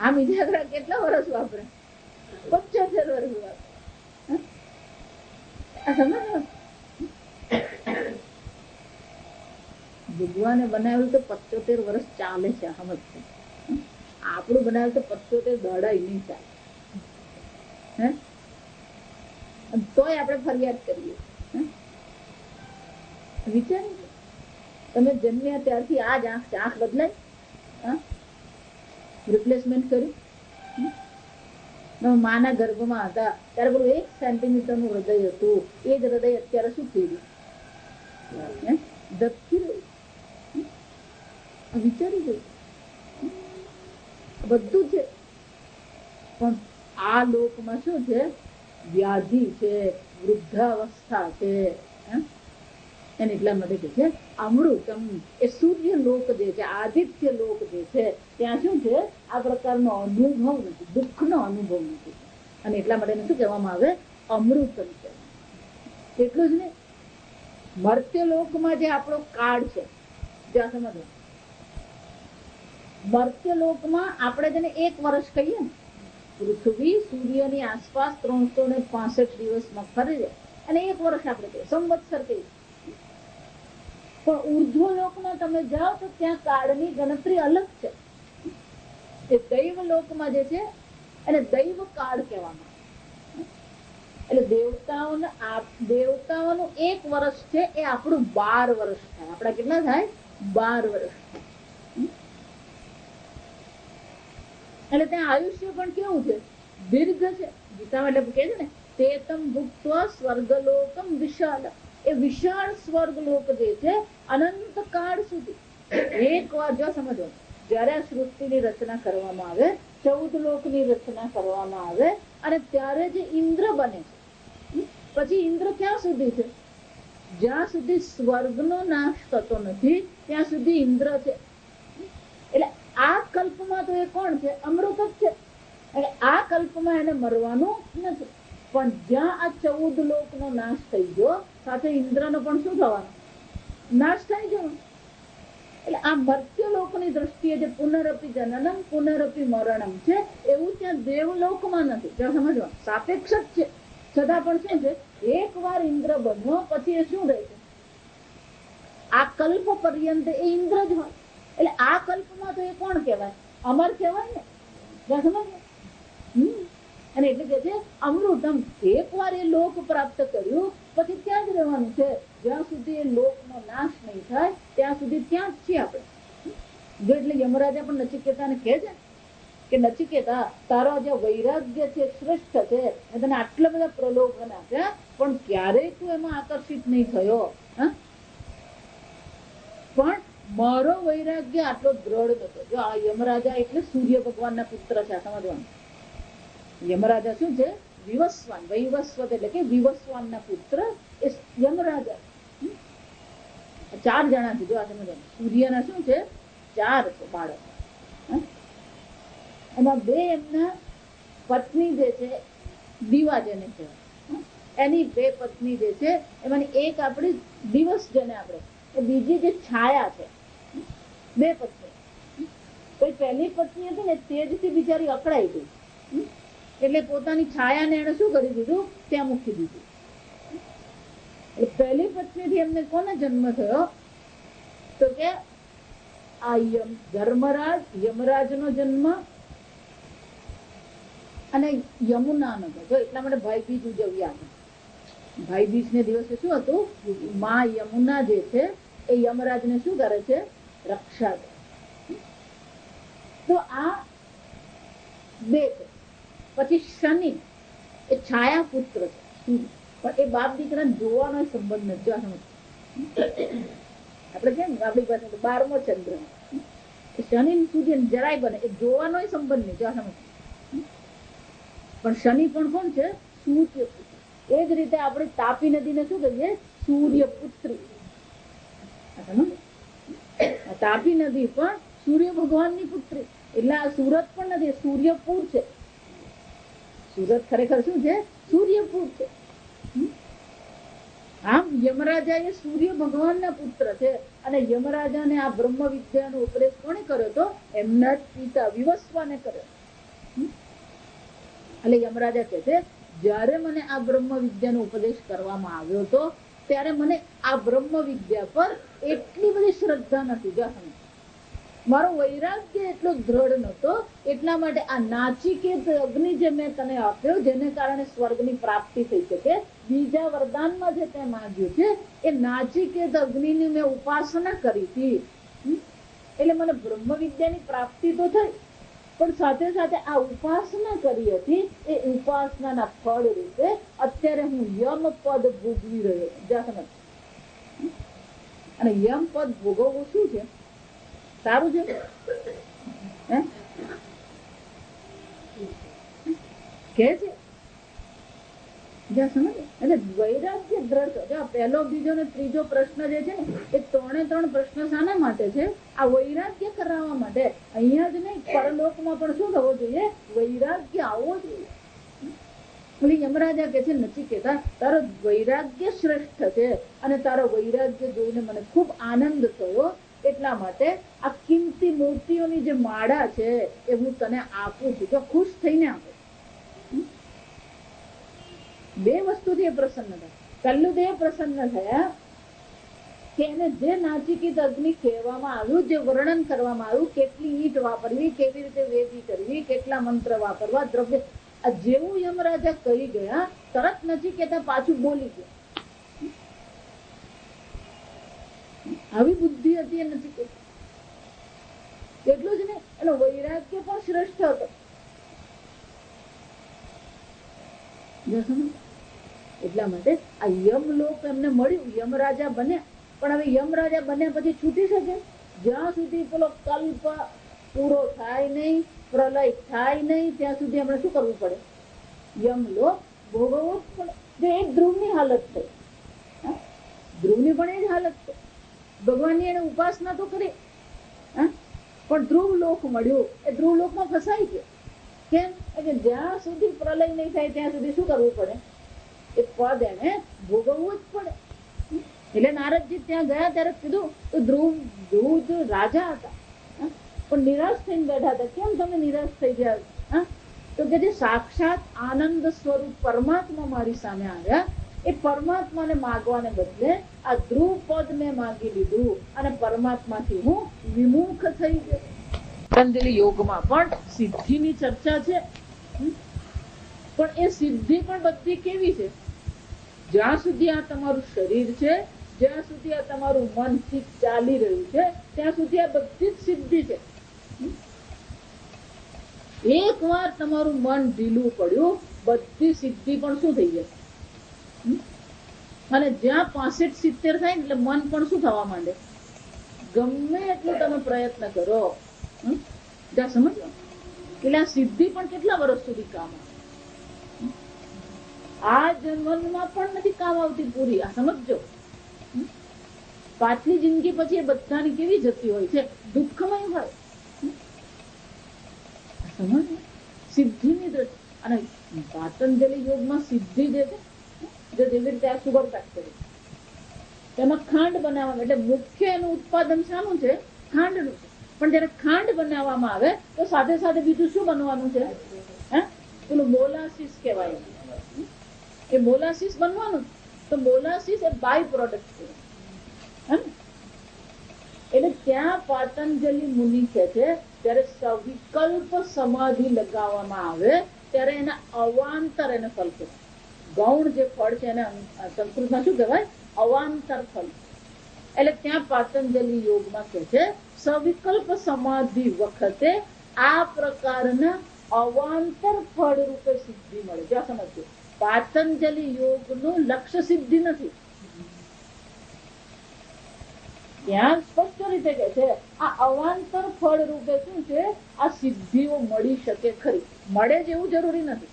આ બીજા આગળ કેટલા વર્ષ વાપરે, 75 વર્ષ વાપરે. સમજ, ભગવાને બનાવ્યું તો 75 વર્ષ ચાલે છે. સમજ, આપણું બનાવ્યું તો 75 દાડા નહીં ચાલે. તોય આપણે ફરિયાદ કરીએ. વિચારી, તમે જન્મ્યા ત્યારથી આ જ આંખ બદલાય, રિપ્લેસમેન્ટ કર્યું. માના ગર્ભમાં હતા ત્યારે પેલું 1 સેન્ટીમીટરનું હૃદય હતું, એ જ હૃદય અત્યારે શું થઈ ગયું, ધબકી રહ્યું. વિચારી ગયું, બધું છે. પણ આ લોકમાં શું છે, વ્યાધિ છે, વૃદ્ધાવસ્થા છે. એને એટલા માટે કે છે અમૃતમ. એ સૂર્ય લોક જે છે, આદિત્ય લોક જે છે, ત્યાં શું છે, આ પ્રકારનો અનુભવ નથી, દુઃખનો અનુભવ નથી. અને એટલા માટે શું કહેવામાં આવે, અમૃતમ છે. એટલું જ ને, મર્ત્ય લોકમાં જે આપણો કાળ છે, જ્યાં સમજો, મર્ત્ય લોકમાં આપણે જેને 1 વર્ષ કહીએ ને, પૃથ્વી સૂર્યની આસપાસ 365 દિવસમાં ફરી જાય અને 1 વર્ષ આપણે કહીએ, સંવત્સર કહીએ. પણ ઉર્ધ્વ લોકમાં તમે જાઓ તો ત્યાં કાળની ગણતરી અલગ છે. એ દૈવ લોકમાં જે છે એને દૈવ કાળ કહેવામાં આવે. એટલે દેવતાઓનું 1 વર્ષ છે એ આપણું 12 વર્ષ થાય. આપણા કેટલા થાય? 12 વર્ષ. એટલે ત્યાં આયુષ્ય પણ કેવું છે? દીર્ઘ છે. ગીતામાં એટલે કે છે ને, તેતમ ભુક્ત્વા સ્વર્ગલોકમ વિશાલ. એ વિશાળ સ્વર્ગલોક જે છે અનંત કાળ સુધી. એક વાર જો સમજો, જયારે આ સૃષ્ટિની રચના કરવામાં આવે, 14 લોકની રચના કરવામાં આવે અને ત્યારે જે ઇન્દ્ર બને છે, પછી ઇન્દ્ર ક્યાં સુધી છે? જ્યાં સુધી સ્વર્ગનો નાશ થતો નથી ત્યાં સુધી ઇન્દ્ર છે. એટલે આ કલ્પમાં તો એ કોણ છે? અમૃત જ છે. એટલે આ કલ્પમાં એને મરવાનું નથી. પણ જ્યાં આ 14 લોકનો નાશ થઈ ગયો સાથે ઇન્દ્રનો પણ શું થવાનો? નાશ થઈ ગયો. એટલે આ મર્ત્યલોકની દ્રષ્ટિએ જે પુનરપી જનનમ પુનરપી મરણમ છે એવું ત્યાં દેવલોકમાં નથી. ત્યાં સમજવા સાપેક્ષ જ છે. છતાં પણ શું છે? એક વાર ઇન્દ્ર બન્યો પછી એ શું રહે છે? આ કલ્પ પર્યંત એ ઇન્દ્ર જ હોય. એટલે આ કલ્પમાં તો એ કોણ કહેવાય? અમર કહેવાય ને. ત્યાં સમજ. અને એટલે કે છે અમૃતમ. એક વાર એ લોક પ્રાપ્ત કર્યું પછી ત્યાં જ રહેવાનું છે. જ્યાં સુધી એ લોકનો નાશ નહીં થાય ત્યાં સુધી ત્યાં જ છીએ આપણે. જો એટલે યમરાજા પણ નચિકેતાને કહે છે કે નચિકેતા તારો જે વૈરાગ્ય છે શ્રેષ્ઠ છે, તને આટલા બધા પ્રલોભન આપ્યા પણ ક્યારેય તું એમાં આકર્ષિત નહીં થયો. પણ મારો વૈરાગ્ય આટલો દ્રઢ નતો. જો આ યમરાજા એટલે સૂર્ય ભગવાનના પુત્ર છે. સમજવાનું. યમરાજા શું છે? વિવસ્વાન. વૈવસ્વત એટલે કે વિવસ્વાનના પુત્ર એ યમરાજા. 4 જણા છે. જો આ સમજવાનું. સૂર્યના શું છે? 4 છે બાળક. એમાં 2 એમના પત્ની જે છે દીવા જેને કહેવાય, એની 2 પત્ની જે છે એમાંની એક આપણી દિવસ જેને આપણે, બીજી જે છાયા છે. 2 પત્ની. પહેલી પત્ની હતી ને તેજથી બિચારી અકળાઈ ગઈ. એટલે પોતાની છાયાને એને શું કરી દીધું? ત્યાં મૂકી દીધું. પહેલી પત્નીથી એમને કોનો જન્મ થયો? તો કે આ ધર્મરાજ યમરાજનો જન્મ અને યમુનાનો. જો એટલા માટે ભાઈબીજ ઉજવ્યા. ભાઈબીજ ને દિવસે શું હતું? માં યમુના જે છે એ યમરાજને શું કરે છે? રક્ષા કરે. તો આ 2 છે. પછી શનિ એ છાયા પુત્ર છે પણ એ બાપ દીકરાને જોવાનો સંબંધ નથી. આપણે કેમ આપણી પાસે 12મો ચંદ્ર, શનિ સૂર્ય જરાય બને એ જોવાનો સંબંધ નહીં. પણ શનિ પણ કોણ છે? સૂર્ય પુત્ર. એ જ રીતે આપણે તાપી નદીને શું કહીએ? સૂર્ય પુત્રી. તાપી નદી પણ સૂર્ય ભગવાનની પુત્રી. એટલે આ સુરત પણ નથી, સૂર્યપુર છે. સુરત ખરેખર શું છે? સૂર્યપુર છે. આમ યમરાજા એ સૂર્ય ભગવાનના પુત્ર છે. અને યમરાજાને આ બ્રહ્મ વિદ્યાનો ઉપદેશ કોણે કર્યો હતો? એમના જ પિતા વિવસ્વાને કર્યો. એટલે યમરાજા કહે છે જ્યારે મને આ બ્રહ્મ વિદ્યાનો ઉપદેશ કરવામાં આવ્યો હતો ત્યારે મને આ બ્રહ્મ વિદ્યા પર એટલી બધી શ્રદ્ધા નથી. મારો વૈરાગ્ય એટલો દ્રઢ નતો. એટલા માટે આ નાચિકેત અગ્નિ જે મેં તને આપ્યો જેને કારણે સ્વર્ગની પ્રાપ્તિ થઈ શકે, બીજા વરદાનમાં જે તે માંગ્યું છે એ નાચિકેત અગ્નિની મેં ઉપાસના કરી હતી. એટલે મને બ્રહ્મ વિદ્યાની પ્રાપ્તિ તો થઈ પણ સાથે સાથે આ ઉપાસના કરી હતી. એ ઉપાસનાના ફળ રૂપે અત્યારે હું યમ પદ ભોગવી રહ્યો છું. અને યમ પદ ભોગવવું શું છે? સારું છે કે છે? એટલે વૈરાગ્ય દ્રઢ. પહેલો, બીજો ને ત્રીજો પ્રશ્ન જે છે ને એ 3 પ્રશ્ન શાના માટે છે? આ વૈરાગ્ય કરાવવા માટે. અહીંયા જ નહીં પરલોકમાં પણ શું થવો જોઈએ? વૈરાગ્ય આવવો જોઈએ. એટલે યમરાજા કે છે નચિકેતા તારો વૈરાગ્ય શ્રેષ્ઠ છે અને તારો વૈરાગ્ય જોઈને મને ખૂબ આનંદ થયો. એટલા માટે આ કિંમતી મૂર્તિઓની જે માળા છે એ હું તને આપું છું. તો ખુશ થઈને આપે. 2 વસ્તુથી એ પ્રસન્ન થયા. પહેલું તો એ પ્રસન્ન થયા કે એને જે નાચિકેત અગ્નિ કહેવામાં આવ્યું, જે વર્ણન કરવામાં આવ્યું, કેટલી ઈંટ વાપરવી, કેવી રીતે વેદી કરવી, કેટલા મંત્ર વાપરવા, દ્રવ્ય, આ જેવું યમરાજા કહી ગયા તરત નચિકેતા પાછું બોલી ગયા. આવી બુદ્ધિ હતી એ નચિકેતા. એટલું જ ને એનો વૈરાગ્ય પણ શ્રેષ્ઠ હતો. એટલા માટે આ યમલોક એમને મળ્યું. યમરાજા બન્યા. પણ હવે યમરાજા બન્યા પછી છૂટી શકે? જ્યાં સુધી પેલો કલ્પ પૂરો થાય નહીં, પ્રલય થાય નહીં ત્યાં સુધી આપણે શું કરવું પડે? યમલોક ભોગવવો જ પડે. જો એક ધ્રુવની હાલત થઈ. ધ્રુવની પણ એ જ હાલત છે. ભગવાનની એને ઉપાસના તો કરી, પણ ધ્રુવ લોક મળ્યું, એ ધ્રુવ લોકમાં ફસાઈ ગયો. કેમ કે જ્યાં સુધી પ્રલય નહીં થાય ત્યાં સુધી શું કરવું પડે? એ પદ એને ભોગવવું જ પડે. એટલે નારદજી ત્યાં ગયા ત્યારે કીધું તો ધ્રુવ રાજા હતા, પણ નિરાશ થઈને બેઠા હતા. કેમ તમે નિરાશ થઈ ગયા? તો કે જે સાક્ષાત આનંદ સ્વરૂપ પરમાત્મા મારી સામે આવ્યા, એ પરમાત્માને માગવાને બદલે આ ધ્રુવ પદ મેં માગી લીધું અને પરમાત્માથી હું વિમુખ થઈ ગયો. પતંજલિ યોગમાં પણ સિદ્ધિની ચર્ચા છે, પણ એ સિદ્ધિ પણ બધી કેવી છે? જ્યાં સુધી આ તમારું શરીર છે, જ્યાં સુધી આ તમારું મન ચિત્ત ચાલી રહ્યું છે, ત્યાં સુધી આ બધી જ સિદ્ધિ છે. એક વાર તમારું મન ઢીલું પડ્યું, બધી સિદ્ધિ પણ શું થઈ જાય? અને જ્યાં 65-70 થાય એટલે મન પણ શું થવા માંડે? ગમે એટલું તમે પ્રયત્ન કરો, ત્યાં સમજો એટલે આ સિદ્ધિ પણ કેટલા વર્ષ સુધી કામ આવે? આ જન્મમાં પણ નથી કામ આવતી પૂરી. આ સમજો, પાછલી જિંદગી પછી એ બધાની કેવી જતી હોય છે? દુઃખમય હોય. સમજ સિદ્ધિની દ્રષ્ટિ. અને પતંજલિ યોગમાં સિદ્ધિ જે છે, જેવી રીતે આ સુગર ફેક્ટરી, તેમાં ખાંડ બનાવવામાં, એટલે મુખ્ય એનું ઉત્પાદન શાનું છે? ખાંડનું છે. પણ જયારે ખાંડ બનાવવામાં આવે તો સાથે સાથે બીજું શું બનવાનું છે? પેલું મોલાસીસ કહેવાય. એ મોલાસીસ બનવાનું. તો મોલાસીસ એ બાય પ્રોડક્ટ છે. એટલે ત્યાં પતંજલિ મુનિ કહે છે ત્યારે સવિકલ્પ સમાધિ લગાવવામાં આવે ત્યારે એના અવાંતર એને ફલ કહેવાય. ગૌણ જે ફળ છે એને સંસ્કૃતમાં શું કહેવાય? અવાંતર ફળ. એટલે ત્યાં પતંજલિ યોગમાં કહે છે સવિકલ્પ સમાધિ વખતે આ પ્રકારના અવાંતર ફળ રૂપે સિદ્ધિ મળે. જ્યાં સમજજો, પતંજલિ યોગનું લક્ષ્ય સિદ્ધિ નથી. ત્યાં સ્પષ્ટ રીતે કહે છે આ અવાંતર ફળ રૂપે શું છે? આ સિદ્ધિઓ મળી શકે ખરી. મળે જ એવું જરૂરી નથી.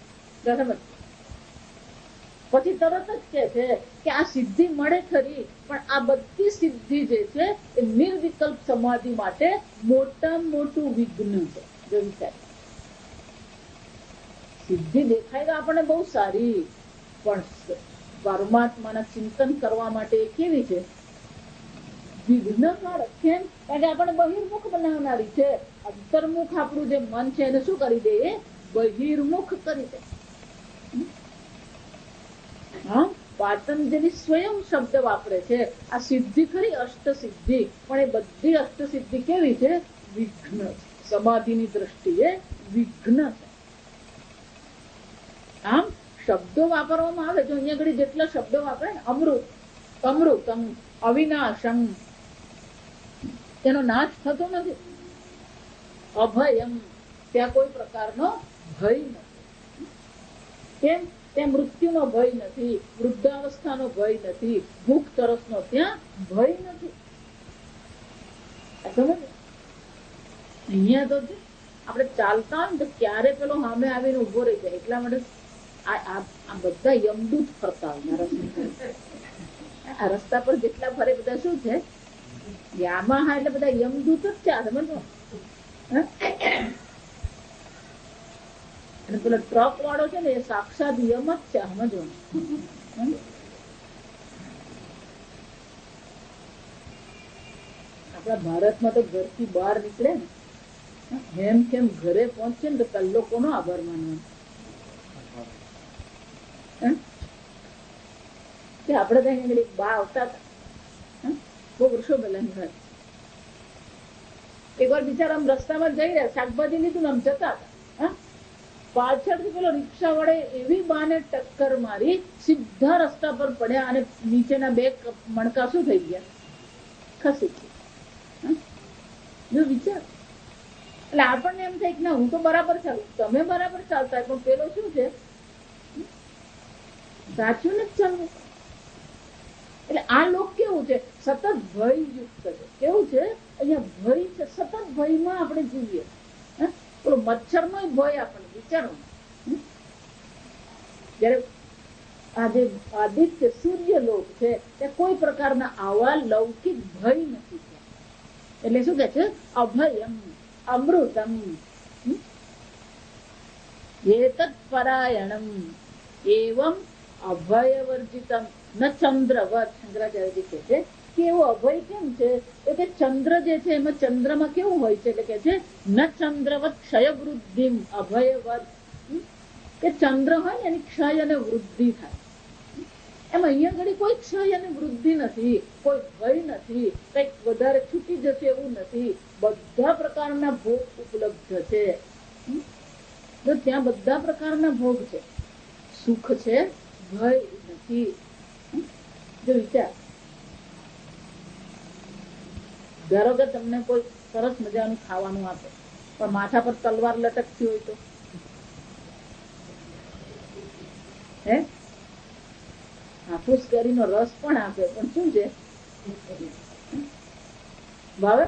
પછી તરત જ કહે છે કે આ સિદ્ધિ મળે ખરી, પણ આ બધી સિદ્ધિ જે છે એ નિર્વિકલ્પ સમાધિ માટે મોટામાં મોટું વિઘ્ન છે. જો વિચાર, સિદ્ધિ દેખાય તો આપણને બહુ સારી, પણ પરમાત્માના ચિંતન કરવા માટે કેવી છે? વિઘ્નકારક. કેમ? કારણ કે આપણે બહિર્મુખ બનાવનારી છે. અંતર્મુખ આપણું જે મન છે એને શું કરી દે? બહિર્મુખ કરી દે. પતંજલિ સ્વયં શબ્દ વાપરે છે. આ સિદ્ધિ ખરી અષ્ટ સિદ્ધિ, પણ એ બધી અષ્ટ સિદ્ધિ કેવી છે? વિઘ્ન. સમાધિની દ્રષ્ટિએ વિઘ્ન છે. આમ શબ્દો વાપરવામાં આવે, જો અહીંયા આગળ જેટલા શબ્દો વાપરે ને, અમૃતમ, અવિનાશમ, તેનો નાશ થતો નથી. અભયમ, ત્યાં કોઈ પ્રકારનો ભય નથી. કેમ? ત્યાં મૃત્યુનો ભય નથી, વૃદ્ધાવસ્થાનો ભય નથી, ભૂખ તરસનો ત્યાં ભય નથી. સમજ? અહીંયા તો આપણે ચાલતા હોય ને તો ક્યારે પેલો સામે આવીને ઉભો રહી જાય. એટલા માટે આ બધા યમદૂત ફરતા હોય આ રસ્તા પર. જેટલા ફરે બધા શું છે? યામાહા એટલે બધા યમદૂત જ છે. સમજો. અને પેલો ટ્રક વાળો છે ને એ સાક્ષાત યમ જ છે. સમજો. આપણા ભારતમાં તો ઘરથી બહાર નીકળે ને હેમ કેમ ઘરે પહોંચે ને તો પહેલો કોનો આભાર માનવાનો? આપડે ત્યાં બા આવતા હતા, બહુ વર્ષો પહેલાની વાત. એક વાર બિચારા આમ રસ્તામાં જઈ રહ્યા, શાકભાજી લીધું ને આમ જતા હતા, પાછળથી પેલો રિક્ષા વડે એવી બાને ટક્કર મારી, સીધા રસ્તા પર પડ્યા અને નીચેના 2 મણકા શું થઈ ગયા? ખસી ગયા. જો વિચાર. એટલે આપણને એમ થાય કે ના હું તો બરાબર ચાલું, તમે બરાબર ચાલતા, પણ પેલો શું છે? સાચું નથી ચાલવું. એટલે આ લોક કેવું છે? સતત ભય યુક્ત છે. કેવું છે? અહીંયા ભય છે, સતત ભયમાં આપણે જીવીએ. પેલો મચ્છર નો ભય આપણને વિચારો. જયારે આ જે આદિત્ય સૂર્યલોક છે તે કોઈ પ્રકારના આવા લૌકિક ભય નથી. એટલે શું કે છે? અભયમ અમૃતમ એતત પરાયણમ એવમ અભયવર્જિતમ ન ચંદ્રવત. શંકરાચાર્યજી કહે છે કે એવું અભય કેમ છે? તો કે ચંદ્ર જે છે એમાં ચંદ્રમાં કેવું હોય છે? એટલે કે છે ન ચંદ્રવત ક્ષય વૃદ્ધિ અભયવત. કે ચંદ્ર હોય ને એની ક્ષય અને વૃદ્ધિ થાય. એમ અહીંયા ઘડી કોઈ ક્ષય અને વૃદ્ધિ નથી, કોઈ ભય નથી, કઈક વધારે છૂટી જશે એવું નથી. બધા પ્રકારના ભોગ ઉપલબ્ધ છે. તો ત્યાં બધા પ્રકારના ભોગ છે, સુખ છે, ભય નથી. જો વિચાર, ધારો કે તમને કોઈ સરસ મજાનું ખાવાનું આપે પણ માથા પર તલવાર લટકતી હોય તો હે, હાફૂસ કેરીનો રસ પણ આપે પણ શું છે? ભાવે?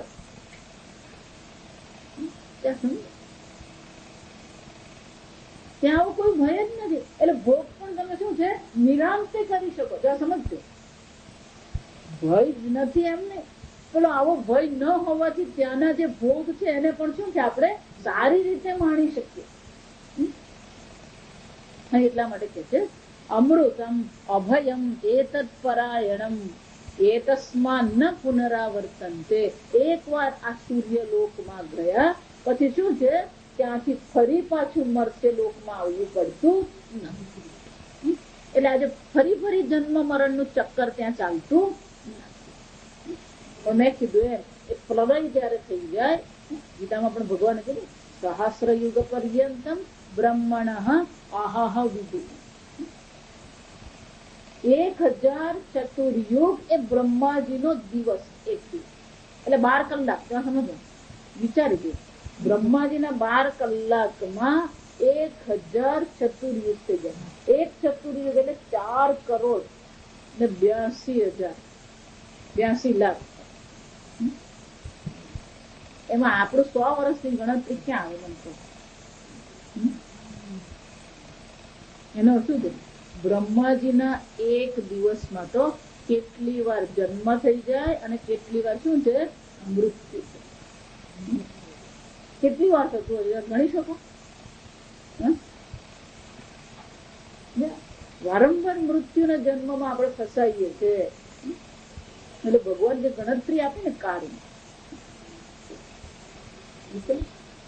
ત્યાં આવું કોઈ ભય જ નથી. એટલે ભોગ પણ તમે શું છે નિરાંતે કરી શકો છો. સમજજો, ભય જ નથી એમ નહીં, પેલો આવો ભય ન હોવાથી ત્યાંના જે ભોગ છે એને પણ શું છે આપણે સારી રીતે માણી શકીએ. એટલા માટે કે છે અમૃતમ અભયમ એતત પરાયણમ એતસ્માન ન પુનરાવર્તન્તે. એકવાર આ સૂર્યલોકમાં ગયા પછી શું છે ત્યાંથી ફરી પાછું મર્ત્ય લોકમાં આવવું પડતું નથી. એટલે આજે ફરી ફરી જન્મ મરણ નું ચક્કર ત્યાં ચાલતું નથી. મેં કીધું એ પ્રલય જયારે થઈ જાય, ગીતામાં પણ ભગવાને કીધું સહસ્ર યુગ પર્યંતમ બ્રહ્મણ આહાહ વિદુ. 1000 ચતુર્યુગ એ બ્રહ્માજીનો દિવસ. એક દિવસ એટલે 12 કલાક. ત્યાં સમજો, વિચારી દો, બ્રહ્માજીના 12 કલાકમાં 1000 ચતુર્યુગ થઈ જાય. એક ચતુર્યુગ એટલે 4 કરોડ ને 82,000, 82 લાખ. એમાં આપણું 100 વર્ષની ગણતરી ક્યાં આવે? મને એનો શું છે? બ્રહ્માજીના એક દિવસમાં તો કેટલી વાર જન્મ થઈ જાય અને કેટલી વાર શું છે મૃત્યુ છે. કેટલી વાર થતું હોય ગણી શકો? વારંવાર મૃત્યુના જન્મમાં આપણે ફસાઈએ છીએ. એટલે ભગવાન જે ગણતરી આપે ને કાર્ય,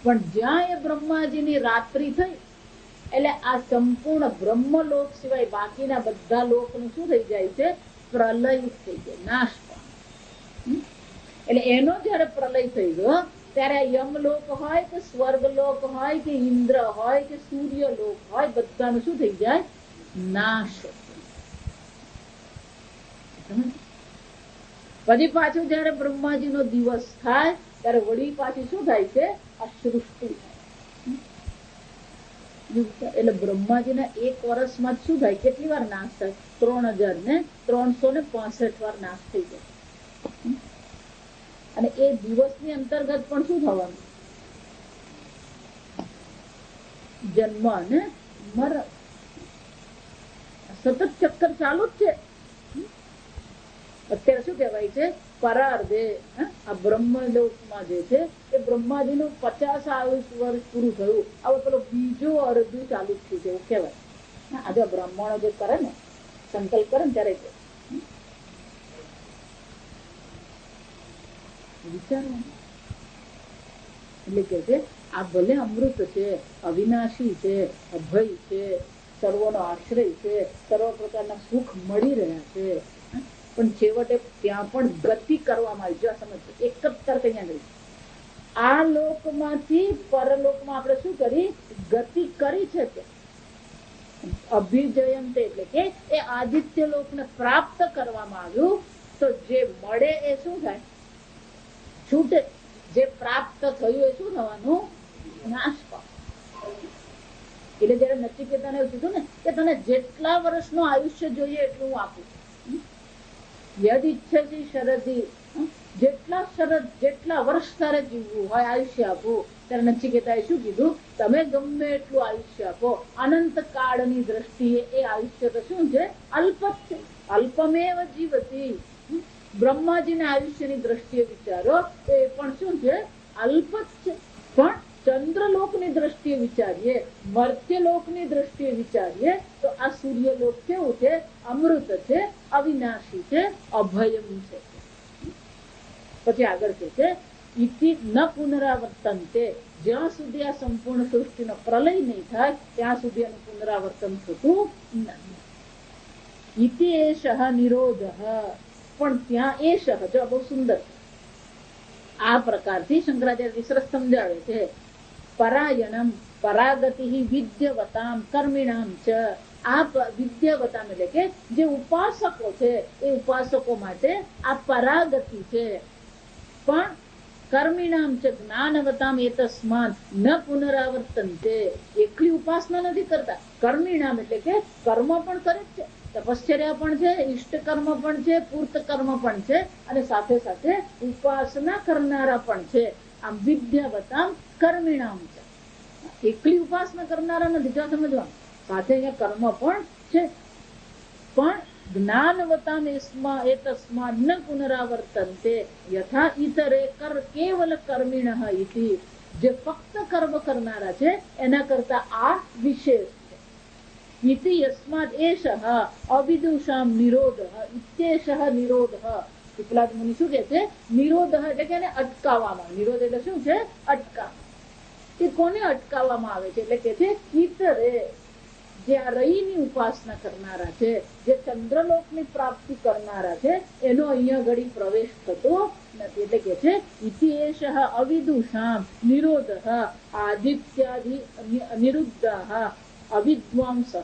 પણ જ્યાં એ બ્રહ્માજીની રાત્રિ થઈ એટલે આ સંપૂર્ણ બ્રહ્મલોક સિવાય બાકીના બધા લોકનું શું થઈ જાય છે? પ્રલય થઈ જાય, નાશ. એટલે એનો જયારે પ્રલય થઈ ગયો ત્યારે યમલોક હોય કે સ્વર્ગલોક હોય કે ઇન્દ્ર હોય કે સૂર્યલોક હોય બધાનું શું થઈ જાય? નાશ. પછી પાછું જયારે બ્રહ્માજીનો દિવસ થાય ત્યારે વળી પાછી શું થાય છે? આ સૃષ્ટિ થાય. એટલે બ્રહ્માજીના એક વર્ષમાં શું થાય? કેટલી વાર નાશ થાય? 3,365 વાર નાશ થઈ જાય. અને એ દિવસની અંતર્ગત પણ શું થવાનું? જન્મ અને મરણ. સતત ચક્કર ચાલુ જ છે. અત્યારે શું કહેવાય છે? પરાર્ધે. આ બ્રહ્મલોકમાં જે છે એ બ્રહ્માજીનું 50 આયુષ વર્ષ પૂરું થયું. હવે પેલો બીજો અડધું ચાલુ જ થયું છે એવું કહેવાય. આજે બ્રાહ્મણો જે કરે ને સંકલ્પ કરે ને ત્યારે વિચારવાનું. એટલે કે છે આ ભલે અમૃત છે, અવિનાશી છે, અભય છે, સર્વનો આશ્રય છે, સર્વ પ્રકારના સુખ મળી રહ્યા છે, પણ છેવટે ત્યાં પણ ગતિ કરવામાં આવી. જો સમજ એક જ તર્ક અહીંયા ગઈ. આ લોકમાંથી પરલોકમાં આપણે શું કરી? ગતિ કરી છે. તે અભિજયંતે એટલે કે એ આદિત્ય લોકને પ્રાપ્ત કરવામાં આવ્યું તો જે મળે એ શું થાય? છૂટે. જે પ્રાપ્ત થયું એ શું થવાનું? નાશ પામે. એટલે જયારે નચિકેતાને એવું કીધું ને કે તને જેટલા વર્ષનું આયુષ્ય જોઈએ એટલું હું આપું છું. યદ ઈચ્છતી શરદી, જેટલા વર્ષ તારે જીવવું હોય આયુષ્ય આપવું. ત્યારે નચિકેતાએ શું કીધું, તમે ગમે એટલું આયુષ્ય આપો, અનંત કાળની દ્રષ્ટિએ એ આયુષ્ય તો શું છે, અલ્પ છે. અલ્પમેવ જીવતી. બ્રહ્માજીના આયુષ્યની દ્રષ્ટિએ વિચારો તો એ પણ શું છે, અલ્પ જ છે. પણ ચંદ્રલોકની દ્રષ્ટિએ વિચારીએ, મર્ત્યલોકની દ્રષ્ટિએ વિચારીએ તો આ સૂર્યલોક કેવું છે, અમૃત છે, અવિનાશી છે, અભયમ છે. પછી આગળ કે છે ઇતિ ન પુનરાવર્તનતે, જ્યાં સુધી આ સંપૂર્ણ સૃષ્ટિનો પ્રલય નહીં થાય ત્યાં સુધી એનું પુનરાવર્તન થતું નથી. ઇતિ એષઃ નિરોધ, પણ ત્યાં એષઃ, જો બહુ સુંદર આ પ્રકારથી શંકરાચાર્ય વિસરસ સમજાવે છે. પરાયણમ પરાગતિ વિદ્યવતામ કર્મિણામ ચ, આ વિદ્યાવતામ એટલે કે જે ઉપાસકો છે એ ઉપાસકો માટે આ પરાગતિ છે. પણ કર્મિણામ ચ જ્ઞાનવતામ એતસ્માન ન પુનરાવર્તનતે, એકલી ઉપાસના નથી કરતા, કર્મિણામ એટલે કે કર્મ પણ કરે છે, તપશ્ચર્યા પણ છે, ઇષ્ટ કર્મ પણ છે, પૂર્ત કર્મ પણ છે, અને સાથે સાથે ઉપાસના કરનારા પણ છે. આમ વિદ્યાવતામ કર્મિણામ છે, એકલી ઉપાસના કરનારા નથી, જો સમજવાનું, સાથે અહીંયા કર્મ પણ છે. પણ જ્ઞાનવતામ એતસ્માન ન પુનરાવર્તનતે યથા ઇતરે કેવલ કર્મિણઃ ઇતિ, જે ફક્ત કર્મ કરનારા છે એના કરતા આ વિશેષ છે. ઇતિ યસ્માદ એષઃ અવિદુષામ નિરોધ, ઇત્યેષઃ નિરોધ. પીપલાદ મુનિ શું કહે છે, નિરોધ એટલે કે એને અટકાવવામાં. નિરોધ એટલે શું છે, અટકાવ. એ કોને અટકાવવામાં આવે છે, એટલે કે છે ઇતરે, જે આ રઈની ઉપાસના કરનારા છે, જે ચંદ્રલોકની પ્રાપ્તિ કરનારા છે, એનો અહીંયા ઘડી પ્રવેશ થતો નથી. એટલે કે છે ઇતિ એષઃ અવિદુષામ નિરોધ આદિત્યાદિ અનિરુદ્ધઃ અવિદ્વાંસઃ,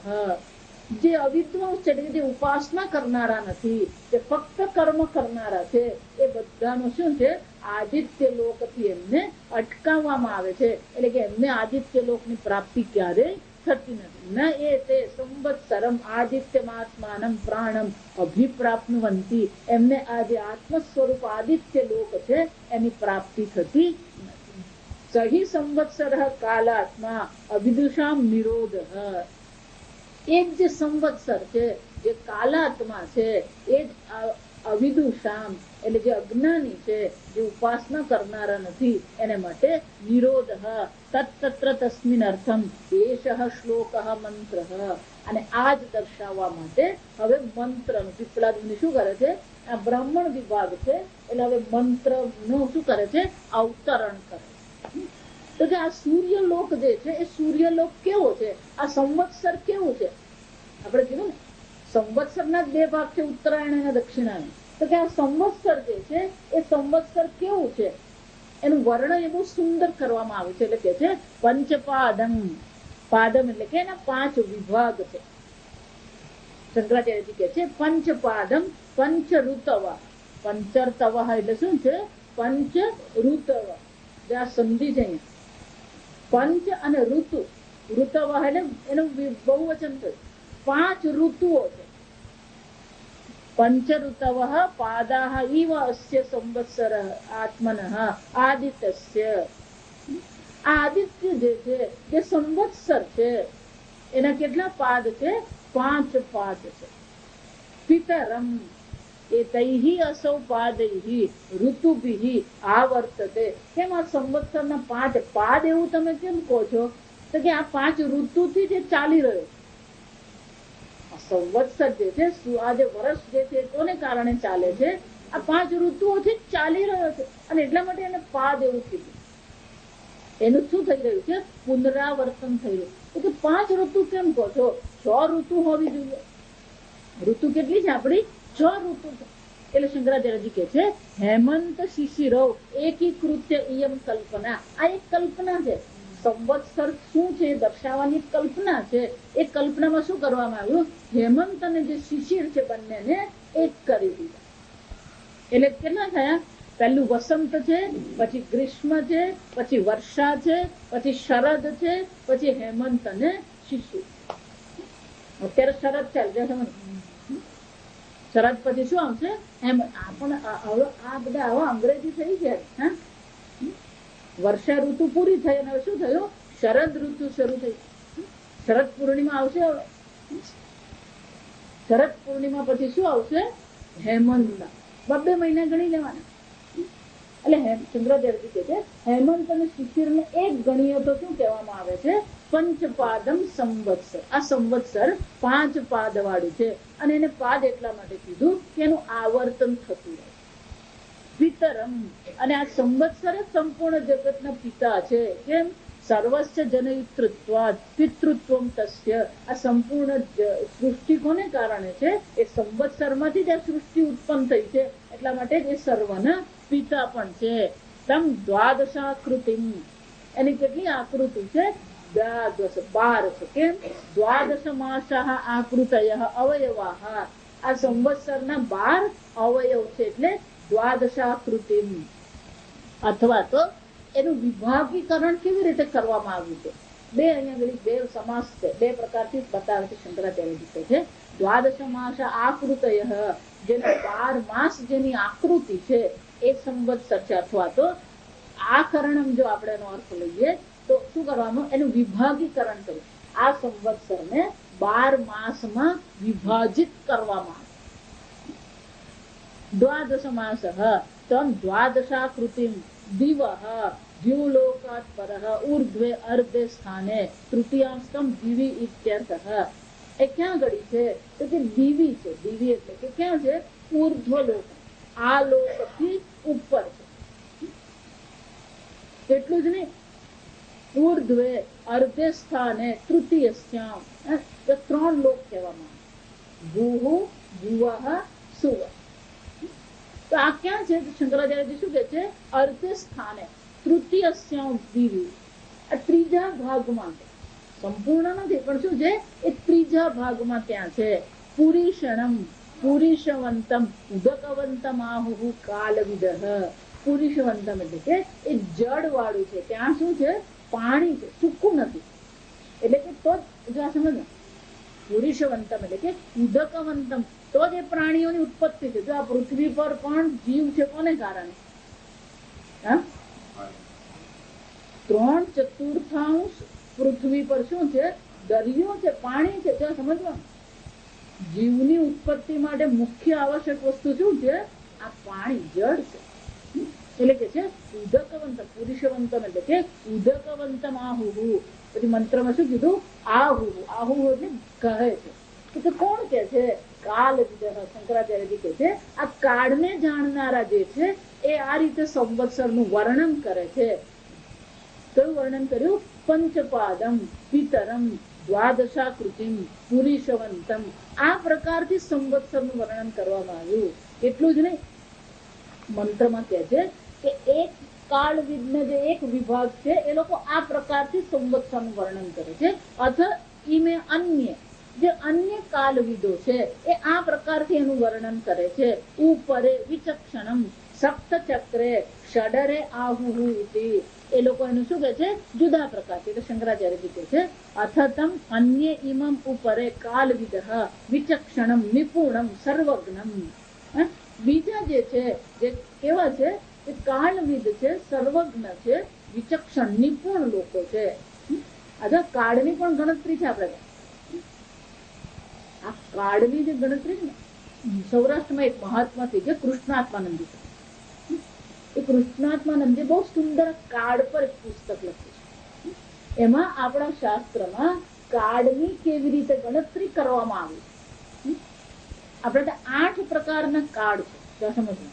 જે અવિદ્વાંસ છે એટલે જે ઉપાસના કરનારા નથી, જે ફક્ત કર્મ કરનારા છે, એ બધાનો શું છે, આદિત્ય લોકથી એમને અટકાવવામાં આવે છે. એટલે કે એમને આદિત્ય લોકની પ્રાપ્તિ ક્યારેય થતી નથી. ન એ તે સંવત્સરમ આદિત્યમાત્માનમ પ્રાણમ અભિપ્રાપ્નુવંતી, એમને આ જે આત્મ સ્વરૂપ આદિત્ય લોક છે એની પ્રાપ્તિ થતી નથી. સહી સંવત્સર કાલાત્મા અવિદુષામ નિરોધ, એક જે સંવત્સર છે, જે કાલાત્મા છે, એ જ અવિદુષામ એટલે જે અજ્ઞાની છે, જે ઉપાસના કરનારા નથી, એને માટે નિરોધ તત્ર તસ્મિન અર્થમ એષઃ શ્લોકઃ મંત્રઃ, અને આ જ દર્શાવવા માટે હવે મંત્રનું પીપલાદ મુનિ શું કરે છે, આ બ્રાહ્મણ વિભાગ છે એટલે હવે મંત્રનું શું કરે છે, અવતરણ કરે. તો કે આ સૂર્યલોક જે છે એ સૂર્યલોક કેવો છે, આ સંવત્સર કેવું છે. આપણે કીધું ને સંવત્સરના જ બે ભાગ છે, ઉત્તરાયણ અને દક્ષિણાયણ. તો કે આ સંવત્સર જે છે એ સંવત્સર કેવું છે, એનું વર્ણન એવું સુંદર કરવામાં આવે છે. એટલે કે છે પંચપાદમ, પાદમ એટલે કે એના 5 વિભાગ છે. શંકરાચાર્યજી કે છે પંચપાદમ પંચ ઋતવ, પંચર્તવ એટલે શું છે, પંચ ઋતવ, જે આ સંધિ છે અહીંયા, પંચ અને ઋતુ, ઋતવ એટલે એનું બહુવચન થયું, 5 ઋતુઓ છે. પંચ ઋતવ પાદાહ ઇવ અસ્ય સંવત્સર આત્મનઃ આદિત્યસ્ય, આ આદિત્ય જે છે જે સંવત્સર છે એના કેટલા પાદ છે, 5 પાદ છે. પિતરમ એતૈહિ અસૌ પાદૈહિ ઋતુભિહિ આવર્તતે, કેમ આ સંવત્સરના 5 પાદ એવું તમે કેમ કહો છો, તો કે આ 5 ઋતુથી જે ચાલી રહ્યો છે. સંવત્સર જે છે, આ જે વર્ષ જે છે કોને કારણે ચાલે છે, આ 5 ઋતુઓથી ચાલી રહ્યો છે, અને એટલા માટે એને પાદ એવું કીધું. એનું શું થઈ રહ્યું છે, પુનરાવર્તન થઈ રહ્યું. તો 5 ઋતુ કેમ કહો છો, 6 ઋતુ હોવી જોઈએ. ઋતુ કેટલી છે આપણી, 6 ઋતુ છે. એટલે શંકરાચાર્યજી કે છે હેમંત શિશિરવ એકીકૃત્ય ઇયમ કલ્પના, આ એક કલ્પના છે. સંવત્સર શું છે દર્શાવવાની કલ્પના છે. એ કલ્પનામાં શું કરવામાં આવ્યું, હેમંત અને જે શિશિર છે બંનેને એક કરી દીધા. એટલે કેટલા થયા, પહેલું વસંત છે, પછી ગ્રીષ્મ છે, પછી વર્ષા છે, પછી શરદ છે, પછી હેમંત અને શિશિર. અત્યારે શરદ ચાલશે, શરદ પછી શું આવશે, હેમંત. આ બધા આવા અંગ્રેજી થઈ ગયા. વર્ષા ઋતુ પૂરી થઈ અને શું થયું? શરદ ઋતુ શરૂ થઈ. શરદ પૂર્ણિમા આવશે હવે. શરદ પૂર્ણિમા પછી શું આવશે? હેમંત. 2 મહિના ગણી લેવાના. એટલે શંકરાચાર્ય કહે છે હેમંત અને શિશિરને એક ગણીએ તો શું કહેવામાં આવે છે? પંચપાદમ સંવત્સર. આ સંવત્સર 5 પાદ વાળું છે અને એને પાદ એટલા માટે કીધું કે એનું આવર્તન થતું રહે. પિતરમ, અને આ સંવત્સર સંપૂર્ણ જગતના પિતા છે. કેમ? સર્વસ્ય જનયિતૃત્વાદ પિતૃત્વમ તસ્ય. આ સંપૂર્ણ સૃષ્ટિ કોને કારણે છે? એ સંવત્સરમાંથી જ આ સૃષ્ટિ ઉત્પન્ન થઈ છે. એટલા માટે જ એ સર્વના પિતા પણ છે. તમ દ્વાદશાકૃતિમ, એની કેટલી આકૃતિ છે? 12 છે. કેમ? દ્વાદશ માસઃ આકૃતયઃ અવયવાઃ. આ સંવત્સરના 12 અવયવ છે એટલે દ્વાદશાકૃતિમ. અથવા તો એનું વિભાગીકરણ કેવી રીતે કરવામાં આવ્યું છે? અહીંયા બે સમાસ છે, 2 પ્રકારથી બતાવે છે શંકરાચાર્યજી કહે છે. દ્વાદશ માસ આકૃતયઃ, જેના 12 માસ જેની આકૃતિ છે એ સંવત્સર છે. અથવા તો આ કરણમ જો આપણે એનો અર્થ લઈએ તો શું કરવાનું? એનું વિભાગીકરણ કર્યું. આ સંવત્સરને 12 માસમાં વિભાજિત કરવામાં આવે. દ્વાદશ માસઃ તમ દ્વાદશાકૃતિમ દિવઃ દ્યુલોકાત પરઃ ઊર્ધ્વે અર્ધે સ્થાને તૃતીયાંશમ દિવી ઇત્યર્થઃ. એ ક્યાં ઘડી છે? તો કે દિવી છે. દિવી એટલે કે ક્યાં છે? ઊર્ધ્વલોક. આ લોકથી ઉપર છે. એટલું જ નહીં, ઊર્ધ્વે અર્ધે સ્થાને તૃતીયસ્યામ. 3 લોક કહેવામાં આવે. ભૂઃ ભુવઃ સુવઃ. તો આ ક્યાં છે? શંકરાચાર્યજી શું કહે છે? અર્ધે સ્થાને તૃતીયસ્યામ દિવી. આ 3જા ભાગમાં છે. સંપૂર્ણ નથી પણ શું છે? એ 3જા ભાગમાં ત્યાં છે. પુરીષણમ પુરીષવંતમ ઉદકવંતમ આહુઃ કાલવિદઃ. પુરીષવંતમ એટલે કે એ જળ વાળું છે. ત્યાં શું છે? પાણી છે, સૂકું નથી. એટલે કે તો જો આ સમજ, પુરીષવંતમ એટલે કે ઉદકવંતમ, તો જ એ પ્રાણીઓની ઉત્પત્તિ છે. જો આ પૃથ્વી પર પણ જીવ છે કોને કારણે? 3/4 પૃથ્વી પર શું છે? દરિયો છે, પાણી છે. જો સમજવા, જીવની ઉત્પત્તિ માટે મુખ્ય આવશ્યક વસ્તુ શું છે? આ પાણી, જળ છે. એટલે કે છે ઉદકવંત પુરુષવંતમ એટલે કે ઉદકવંતમ આહુઃ. પછી મંત્રમાં શું કીધું? આહુઃ. આહુઃ એટલે કહે છે. તો કોણ કે છે? કાલવિદઃ. શંકરાચાર્યજી કહે છે આ કાળને જાણનારા જે છે એ આ રીતે સંવત્સરનું વર્ણન કરે છે. કયું વર્ણન કર્યું? પંચપાદમ પિતરમ દ્વાદશાકૃતિમ પુરીષવંતમ. આ પ્રકારથી સંવત્સરનું વર્ણન કરવામાં આવ્યું. એટલું જ નહીં, મંત્રમાં કહે છે કે એક કાળવિદનો જે એક વિભાગ છે એ લોકો આ પ્રકારથી સંવત્સરનું વર્ણન કરે છે. અથવા ઈમે અન્ય જે અન્ય કાલવિદો છે એ આ પ્રકારથી એનું વર્ણન કરે છે. ઉપરે વિચક્ષણમ સપ્ત ચક્રે ષડરે આહુઃ ઇતિ. એ લોકો એનું શું કહે છે? જુદા પ્રકારથી. એટલે શંકરાચાર્યજી કહે છે અથતમ અન્ય ઇમમ ઉપરે કાલવિદઃ વિચક્ષણમ નિપુણમ સર્વજ્ઞમ. બીજા જે છે જે કેવા છે? એ કાળવિદ છે, સર્વજ્ઞ છે, વિચક્ષણ નિપુણ લોકો છે. અથવા કાળની પણ ગણતરી છે. આપણે આ કાળની જે ગણતરી છે ને, સૌરાષ્ટ્રમાં એક મહાત્મા થઈ ગયા કૃષ્ણાત્માનંદી. એ કૃષ્ણાત્માનંદે બહુ સુંદર કાળ પર એક પુસ્તક લખ્યું છે. એમાં આપણા શાસ્ત્રમાં કાળની કેવી રીતે ગણતરી કરવામાં આવી. આપણે 8 પ્રકારના કાળ છે. સમજવું,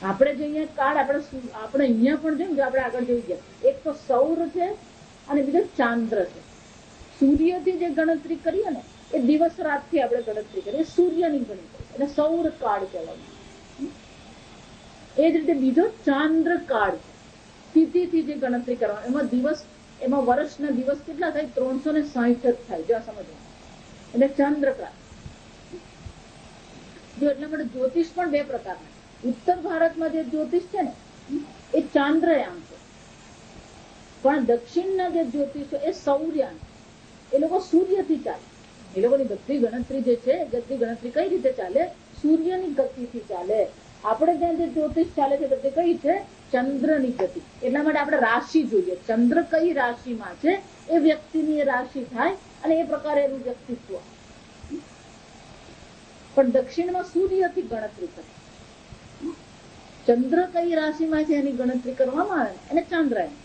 આપણે જે અહીંયા કાળ આપણે અહીંયા પણ જોયું, આપણે આગળ જોઈ ગયા. એક તો સૌર છે અને બીજો ચાંદ્ર છે. સૂર્યથી જે ગણતરી કરીએ ને એ દિવસ રાતથી આપણે ગણતરી કરીએ, સૂર્યની ગણતરી એટલે સૌર કાળ કહેવામાં. એ જ રીતે બીજો ચાંદ્ર કાળ છે. તિથિથી જે ગણતરી કરવાની, એમાં દિવસ, એમાં વર્ષના દિવસ કેટલા થાય? 360 જ થાય. જો સમજવા, એટલે ચંદ્રકાળ. જો એટલા માટે જ્યોતિષ પણ 2 પ્રકારના. ઉત્તર ભારતમાં જે જ્યોતિષ છે ને એ ચાંદ્રયાન છે, પણ દક્ષિણના જે જ્યોતિષ છે એ સૌર્યાન. એ લોકો સૂર્યથી ચાલે. એ લોકોની બધી ગણતરી જે છે, બધી ગણતરી કઈ રીતે ચાલે? સૂર્યની ગતિથી ચાલે. આપણે ત્યાં જે જ્યોતિષ ચાલે છે બધી કઈ છે? ચંદ્રની ગતિ. એટલા માટે આપણે રાશિ જોઈએ, ચંદ્ર કઈ રાશિમાં છે એ વ્યક્તિની એ રાશિ થાય અને એ પ્રકારે એનું વ્યક્તિત્વ. પણ દક્ષિણમાં સૂર્યથી ગણતરી કરે. ચંદ્ર કઈ રાશિમાં છે એની ગણતરી કરવામાં આવે એને ચાંદ્રાયણ.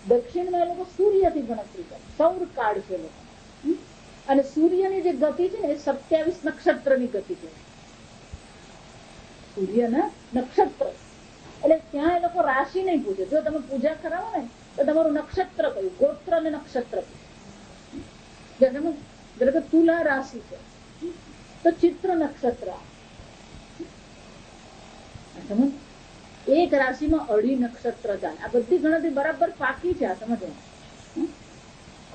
દક્ષિણમાં એ લોકો સૂર્યથી ગણતરી કરે, સૌર કાળ છે લોકો. અને સૂર્યની જે ગતિ છે ને એ 27 નક્ષત્રની ગતિ છે. સૂર્યના નક્ષત્ર એટલે ત્યાં એ લોકો રાશિ નહીં પૂછે. જો તમે પૂજા કરાવો ને તો તમારું નક્ષત્ર કયું, ગોત્ર અને નક્ષત્ર કયું. કે તુલા રાશિ છે તો ચિત્ર નક્ષત્ર. એક રાશિમાં 2.5 નક્ષત્ર ચાલે. આ બધી ગણતરી બરાબર પાકી છે. આ સમજવા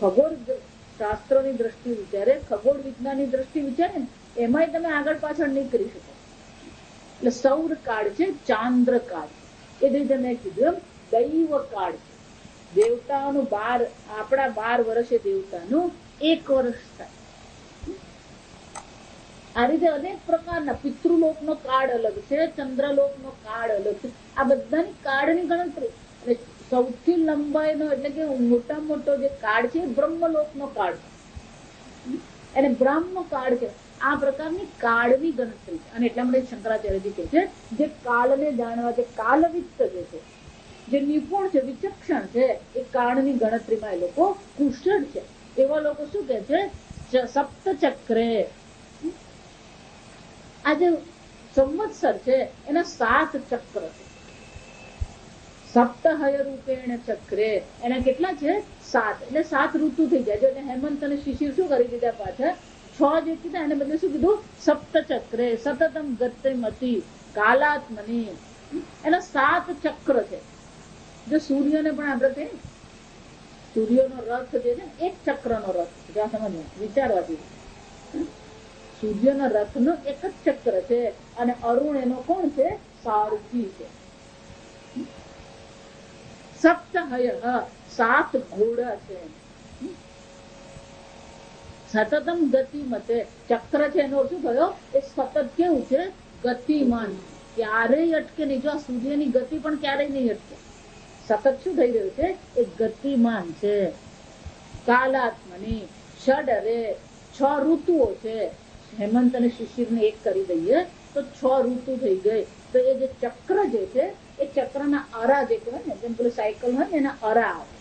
ખગોળ શાસ્ત્રોની દ્રષ્ટિ વિચારે, ખગોળ વિજ્ઞાનની દ્રષ્ટિ વિચારે ને એમાંય તમે આગળ પાછળ નહીં કરી શકો. એટલે સૌર કાળ છે, ચાંદ્ર કાળ. એ રીતે મેં કીધું એમ દૈવ કાળ છે. દેવતાઓનું 12, આપણા 12 વર્ષે દેવતાનું 1 વર્ષ થાય. આ રીતે અનેક પ્રકારના પિતૃલોકનો કાળ અલગ છે, ચંદ્રલોકનો કાળ અલગ છે. આ બધાની કાળની ગણતરી. અને સૌથી લંબાઈનો એટલે કે મોટા મોટો જે કાળ છે એ બ્રહ્મલોકનો કાળ છે, એને બ્રહ્મ કાળ છે. આ પ્રકારની કાળની ગણતરી છે. અને એટલા માટે શંકરાચાર્યજી કહે છે જે કાળને જાણવા, જે કાલવિત્ત જે છે, જે નિપુણ છે, વિચક્ષણ છે, એ કાળની ગણતરીમાં એ લોકો કુશળ છે. એવા લોકો શું કહે છે, સપ્તચક્રે. આ જે સંવત્સર છે એના 7 ચક્ર છે. સપ્તહય રૂપેણ ચક્રે એના કેટલા છે? 7. એટલે 7 ઋતુ થઈ જાય. જો હેમંત અને શિશિર શું કરી દીધા પાછા 6 જે કીધા એને બદલે શું કીધું? સપ્તચક્રે સતતમ ગતિમતી કાલાત્મની. એના 7 ચક્ર છે. જો સૂર્યને પણ આપણે સૂર્યનો રથ જે છે એક ચક્રનો રથ છે. જ્યાં સમજવું વિચારવાથી સૂર્યના રથનો એક જ ચક્ર છે. અને અરુણ એનો કોણ છે? સારથી છે. સપ્તહય 7 ઘોડા છે. સતતમ ગતિમતે ચક્ર છે એનો શું થયો? એ સતત કેવું છે? ગતિમાન. ક્યારેય અટકે નહીં. જો આ સૂર્યની ગતિ પણ ક્યારેય નહીં અટકે. સતત શું થઈ રહ્યું છે? એ ગતિમાન છે. કાલાત્મની ષડરે 6 ઋતુઓ છે. હેમંત અને શિશિરને એક કરી દઈએ તો 6 ઋતુ થઈ ગઈ. તો એ જે ચક્ર જે છે એ ચક્રના અરા જે કહેવાય ને, જેમ પેલું સાયકલ હોય ને એના અરા આવે.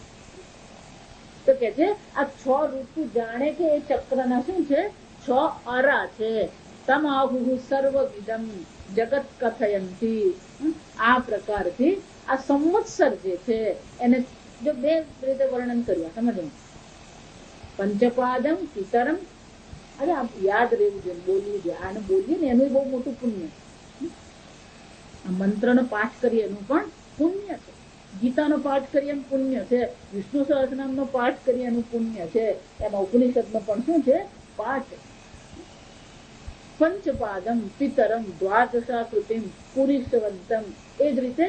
તો કે છે આ 6 ઋતુ જાણે કે એ ચક્રના શું છે? 6 અરા છે. તમ આહુ સર્વવિદમ જગત કથયંતી. આ પ્રકારથી આ સંવત્સર જે છે એને જો 2 રીતે વર્ણન કર્યા. સમજો પંચપાદમ પિતરમ. અરે આમ યાદ રહેવું જોઈએ, બોલવું જોઈએ. આને બોલીએ ને એનું બહુ મોટું પુણ્ય. આ મંત્રનો પાઠ કરીએ એનું પણ પુણ્ય છે. ગીતાનો પાઠ કરીએ એમ પુણ્ય છે. વિષ્ણુ સહસ્રનામનો પાઠ કરીએ એનું પુણ્ય છે. એમાં ઉપનિષદનો પણ શું છે? પાઠ. પંચપાદમ પિતરમ દ્વાદશાકૃતિમ પુરીશવંતમ. એ જ રીતે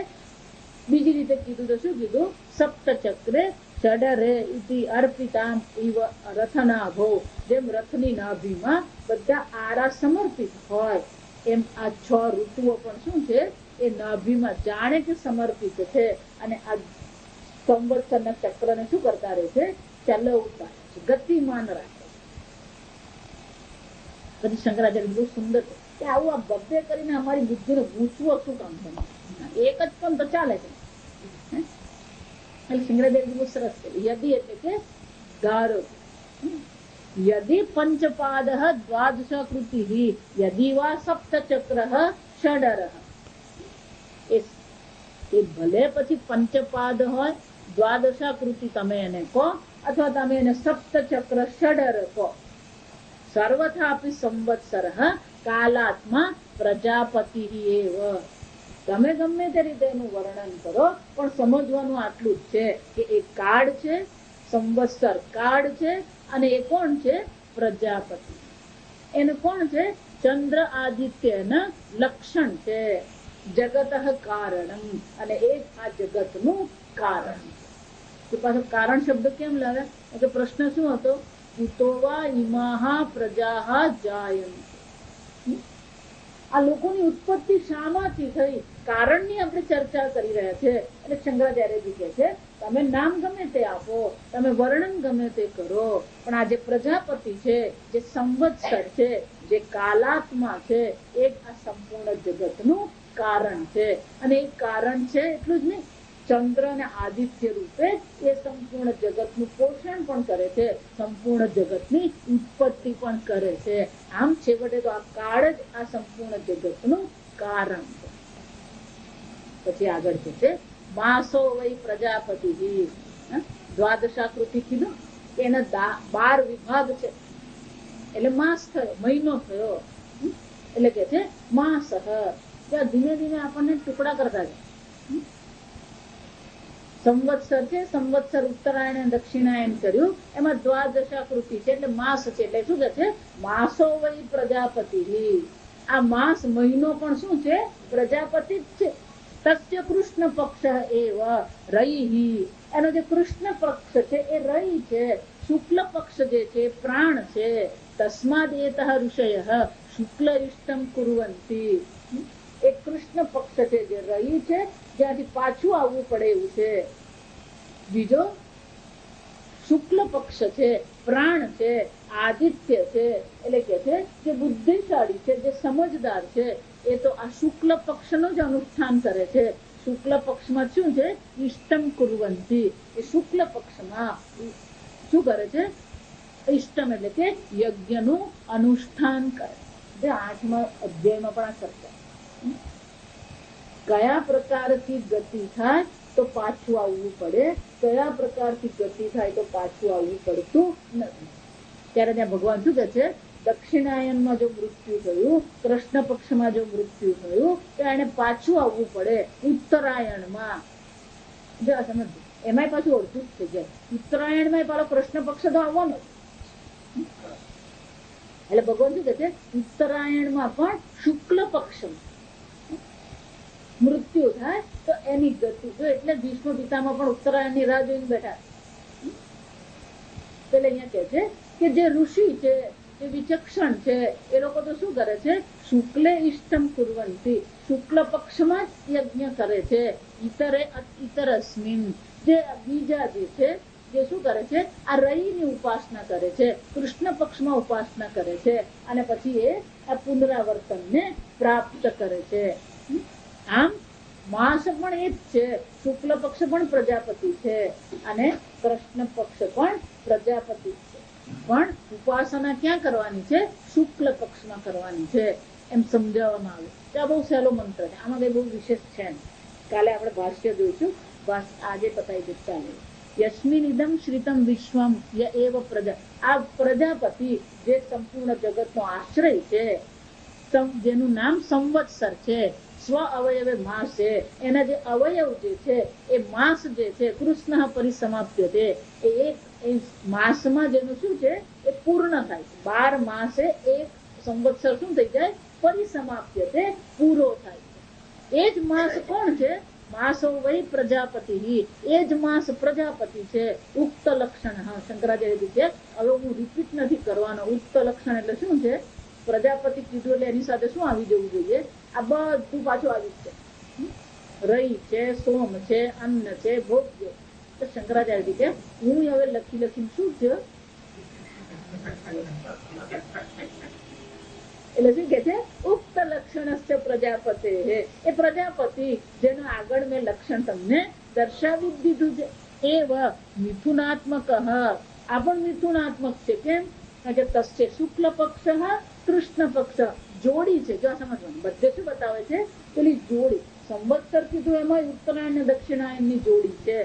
બીજી રીતે કીધું તો શું કીધું? સપ્તચક્રે ષડરે ઇતિ અર્પિતામ ઇવ રથનાભો. જેમ રથની નાભીમાં બધા આરા સમર્પિત હોય એમ આ 6 ઋતુઓ પણ શું છે? એ નાભીમાં જાણે કે સમર્પિત છે. અને આ સંવત્સરના ચક્રને શું કરતા રહે છે? ચલવતા છે, ગતિમાન રાખે. પછી શંકરાચાર્ય બહુ સુંદર છે કે આવું આ બબ્બે કરીને અમારી બુદ્ધિને ગૂંચવો શું કામ છે? એક જ પણ તો ચાલે છે. શંકરાચાર્ય બહુ સરસ છે. યદિ એટલે કે ધારો. યદિ પંચપાદ દ્વાદશાકૃતિ યદિ વા સપ્તચક્ર ષડર. એ ભલે પછી પંચપાદ હોય, દ્વાદશાકૃતિ તમે એને કહો, અથવા તમે એને સપ્તચક્ર ષડર કહો. સર્વથા આપી સંવત્સર કાલાત્મા પ્રજાપતિ એવ. તમે ગમે તે રીતે એનું વર્ણન કરો પણ સમજવાનું આટલું જ છે કે એ કાળ છે, સંવત્સર કાળ છે. અને એ કોણ છે? પ્રજાપતિ. એને કોણ છે? ચંદ્ર આદિત્યના લક્ષણ છે. જગત કારણમ. અને એ આ જગતનું કારણ છે. પાછો કારણ શબ્દ કેમ લાવ્યા? કે પ્રશ્ન શું હતો? કુતોવા ઇમાહા પ્રજાહા જાયન્તે. આ લોકોની ઉત્પત્તિ શામાંથી થઈ? કારણની આપણે ચર્ચા કરી રહ્યા છે. એટલે શંકરાચાર્યજી કહે છે તમે નામ ગમે તે આપો, તમે વર્ણન ગમે તે કરો, પણ આ જે પ્રજાપતિ છે, જે સંવત્સર છે, જે કાલાત્મા છે, એ આ સંપૂર્ણ જગતનું કારણ છે. અને એ કારણ છે એટલું જ નહીં, ચંદ્ર અને આદિત્ય રૂપે એ સંપૂર્ણ જગતનું પોષણ પણ કરે છે, સંપૂર્ણ જગતની ઉત્પત્તિ પણ કરે છે. આમ છેવટે તો આ કાળ જ આ સંપૂર્ણ જગતનું કારણ છે. પછી આગળ છે માસો વૈ પ્રજાપતિ, દ્વાદશાકૃતિ કીધું એના 12 વિભાગ છે. એટલે માસ થયો, મહિનો થયો. એટલે કે છે માસ. ત્યાં ધીમે ધીમે આપણને ટુકડા કરતા જાય. સંવત્સર છે, સંવત્સર ઉત્તરાયણ અને દક્ષિણાયન કર્યું, એમાં દ્વાદશાકૃતિ છે એટલે માસ છે. એટલે શું કે છે માસો વૈ પ્રજાપતિ. આ માસ મહિનો પણ શું છે? પ્રજાપતિ જ છે. તસ્ય કૃષ્ણ પક્ષ એવ રઈ. એનો જે કૃષ્ણ પક્ષ છે એ રઈ છે. શુક્લ પક્ષ જે છે પ્રાણ છે. તસ્માદ એતઃ ઋષય શુક્લ ઇષ્ટમ કુર્વંતી. એ કૃષ્ણ પક્ષ છે જે રઈ છે, જ્યાંથી પાછું આવવું પડે એવું છે. બીજો શુક્લ પક્ષ છે, પ્રાણ છે, આદિત્ય છે. એટલે કે છે જે બુદ્ધિશાળી છે, જે સમજદાર છે, એ તો આ શુક્લ પક્ષનું જ અનુષ્ઠાન કરે છે. શુક્લ પક્ષમાં શું છે? ઇષ્ટમ કુર્વંતી. એ શુક્લ પક્ષમાં શું કરે છે? ઇષ્ટમ એટલે કે યજ્ઞનું અનુષ્ઠાન કરે. જે 8મા અધ્યાયમાં પણ આ ચર્ચા. કયા પ્રકારથી ગતિ થાય તો પાછું આવવું પડે, કયા પ્રકારથી ગતિ થાય તો પાછું આવવું પડતું નથી. ત્યારે ત્યાં ભગવાન શું કહે છે? દક્ષિણાયનમાં જો મૃત્યુ થયું, કૃષ્ણ પક્ષમાં જો મૃત્યુ થયું તો એને પાછું આવવું પડે ઉત્તરાયણમાં. જો સમજ, એમાંય પાછું અડધું જ થઈ જાય. ઉત્તરાયણમાં પાછો કૃષ્ણ પક્ષ તો આવવાનો. એટલે ભગવાન શું કહે છે? ઉત્તરાયણમાં પણ શુક્લ પક્ષમાં મૃત્યુ થાય તો એની ગતિ જો. એટલે ભીષ્મ પિતામાં પણ ઉત્તરાયણની રાહ જોઈને બેઠા. એટલે અહીંયા કહે છે કે જે ઋષિ છે, જે વિચક્ષણ છે, એ લોકો તો શું કરે છે? શુક્લે ઇષ્ટમ કુર્વંતી. શુક્લ પક્ષમાં જ યજ્ઞ કરે છે. ઇતરસ્મિન જે બીજા જે છે, જે શું કરે છે? આ રઈની ઉપાસના કરે છે, કૃષ્ણ પક્ષમાં ઉપાસના કરે છે, અને પછી એ આ પુનરાવર્તનને પ્રાપ્ત કરે છે. આમ માસ પણ એ જ છે. શુક્લ પક્ષ પણ પ્રજાપતિ છે અને કૃષ્ણ પક્ષ પણ પ્રજાપતિ છે. પણ ઉપાસના ક્યાં કરવાની છે? શુક્લ પક્ષમાં કરવાની છે, એમ સમજાવવામાં આવે છે. આ બહુ સહેલો મંત્ર છે, આમાં કઈ બહુ વિશેષ છે નહીં. કાલે આપણે ભાષ્ય જોઈશું, આજે પતાવી દે. ચાલે યસ્મિન ઇદમ શ્રિતમ વિશ્વમ ય એવ પ્રજા. આ પ્રજાપતિ જે સંપૂર્ણ જગતનો આશ્રય છે, જેનું નામ સંવત્સર છે, સ્વ અવયવે માસ છે. એના જે અવયવ જે છે એ માસ જે છે, કૃષ્ણ પરિસમાપ્ય છે. એ માસમાં જેનું શું છે? એ પૂર્ણ થાય છે. 12 માસે એક સંવત્સર શું થઈ જાય? પરિસમાપ્ય છે, પૂરો થાય છે. એ જ માસ કોણ છે? માસો વૈ પ્રજાપતિ. એ જ માસ પ્રજાપતિ છે. ઉક્ત લક્ષણ. હા, શંકરાચાર્ય છે. હવે હું રિપીટ નથી કરવાનો. ઉક્ત લક્ષણ એટલે શું છે? પ્રજાપતિ કીધું એટલે એની સાથે શું આવી જવું જોઈએ? આ બધું પાછું આવી છે. રઈ છે, સોમ છે, અન્ન છે, ભોગ્ય. તો શંકરાચાર્ય કે હું હવે લખીને શું છે? એટલે શું કે છે? ઉક્ત લક્ષણ પ્રજાપતિ. એ પ્રજાપતિ જેનું આગળ મેં લક્ષણ તમને દર્શાવી દીધું છે. એવ મિથુનાત્મક. આ પણ મિથુનાત્મક છે. કેમ? કારણ કે તસ્ય શુક્લ પક્ષ કૃષ્ણ પક્ષ જોડી છે. જો સમજવાનું, બધે શું બતાવે છે? પેલી જોડી. સંવત્સર કીધું એમાં ઉત્તરાયણ ને દક્ષિણાયન ની જોડી છે.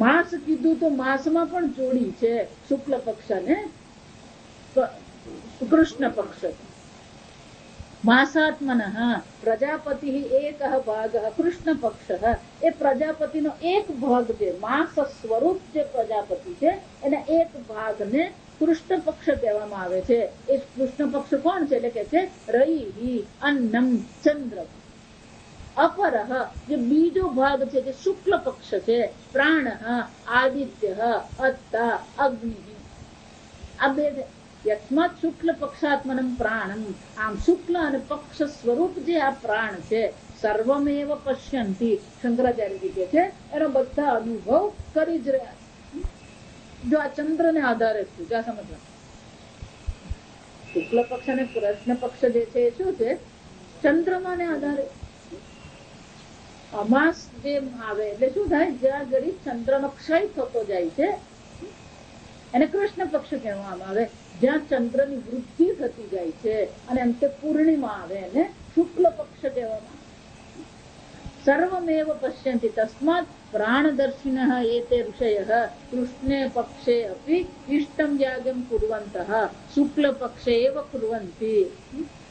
માસ કીધું તો માસમાં પણ જોડી છે. શુક્લ પક્ષ ને કૃષ્ણ પક્ષ. માસાત્મન પ્રજાપતિ એક ભાગ કૃષ્ણ પક્ષ. એ પ્રજાપતિનો એક ભાગ છે. માસ સ્વરૂપ જે પ્રજાપતિ છે એના એક ભાગને કૃષ્ણ પક્ષ કહેવામાં આવે છે. એ કૃષ્ણ પક્ષ કોણ છે? એટલે કે છે રઈ, અન્નમ, ચંદ્ર. અપર જે બીજો ભાગ છે જે શુક્લ પક્ષ છે, પ્રાણ, આદિત્ય, અત્તા, અગ્નિ. આ બે યસ્માત શુક્લ પક્ષાત્મનમ પ્રાણમ. આમ શુક્લ અને પક્ષ સ્વરૂપ જે આ પ્રાણ છે સર્વમેવ પશ્યંતી શંકરાચાર્યજી કહે છે એનો બધા અનુભવ કરી જ રહ્યા છે. જો આ ચંદ્રને આધારે છે ત્યાં સમજવા શુક્લ પક્ષ અને કૃષ્ણ પક્ષ જે છે એ શું છે ચંદ્રમાને આધારે. અમાસ જે આવે એટલે શું થાય જ્યાં ઘડી ચંદ્રનો ક્ષય થતો જાય છે એને કૃષ્ણ પક્ષ કહેવામાં આવે. જ્યાં ચંદ્રની વૃદ્ધિ થતી જાય છે અને અંતે પૂર્ણિમા આવે એને શુક્લ પક્ષ કહેવામાં આવે. સર્વમેવ પશ્યંતિ તસ્માત પ્રાણદર્શિનઃ એતે ઋષયઃ કૃષ્ણે પક્ષે અપી ઇષ્ટમ યાગમ કુર્વन्तઃ શુક્લ પક્ષે એવ કુર્વન્તિ.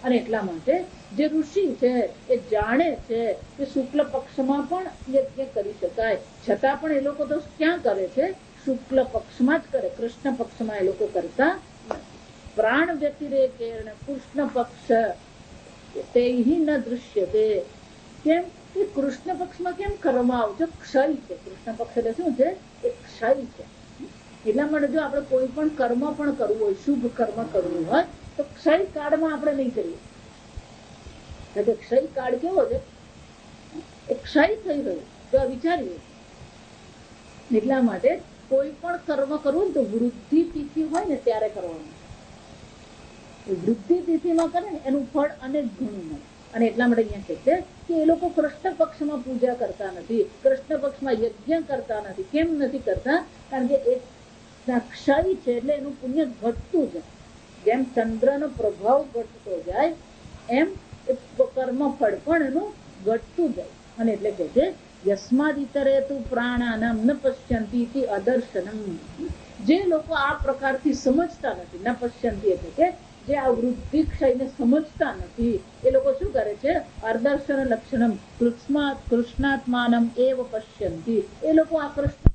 અને એટલા માટે જે ઋષિ છે એ જાણે છે કે શુક્લ પક્ષમાં પણ યજ્ઞ કરી શકાય, છતાં પણ એ લોકો તો ક્યાં કરે છે શુક્લ પક્ષમાં જ કરે, કૃષ્ણ પક્ષમાં એ લોકો કરતા પ્રાણ વ્યતિરેકેણ કૃષ્ણ પક્ષ તૈહિ ન દૃશ્યતે. કેમ કે કૃષ્ણ પક્ષમાં કેમ કરવામાં આવશે ક્ષય છે. કૃષ્ણ પક્ષ એટલે શું છે એ ક્ષય છે. એટલા માટે જો આપણે કોઈ પણ કર્મ પણ કરવું હોય શુભ કર્મ કરવું હોય તો ક્ષય કાળમાં આપણે નહીં કરીએ. ક્ષય કાળ કેવો છે એ ક્ષય થઈ ગયું તો વિચારીએ. એટલા માટે કોઈ પણ કર્મ કરવું ને તો વૃદ્ધિ તિથિ હોય ને ત્યારે કરવાનું. વૃદ્ધિ તિથિમાં કરે ને એનું ફળ અનેક ગણું મળે. અને એટલા માટે અહીંયા કહે છે કે એ લોકો કૃષ્ણ પક્ષમાં પૂજા કરતા નથી, કૃષ્ણ પક્ષમાં યજ્ઞ કરતા નથી. કેમ નથી કરતા? કારણ કે એ ક્ષય છે એટલે એનું પુણ્ય ઘટતું જાય. જેમ ચંદ્રનો પ્રભાવ ઘટતો જાય એમ કર્મ ફળ પણ એનું ઘટતું જાય. અને એટલે કહે છે યસ્માદિતરે તુ પ્રાણાનામ ન પશ્યંતિ ઇતિ અદર્શનમ. જે લોકો આ પ્રકારથી સમજતા નથી, ન પશ્યંતિ એટલે કે જે આ વૃદ્ધિ ક્ષયને સમજતા નથી એ લોકો શું કરે છે અદર્શન લક્ષણમ કૃષ્ણાત્માનમ એવ પશ્યંતિ. એ લોકો આ કૃષ્ણ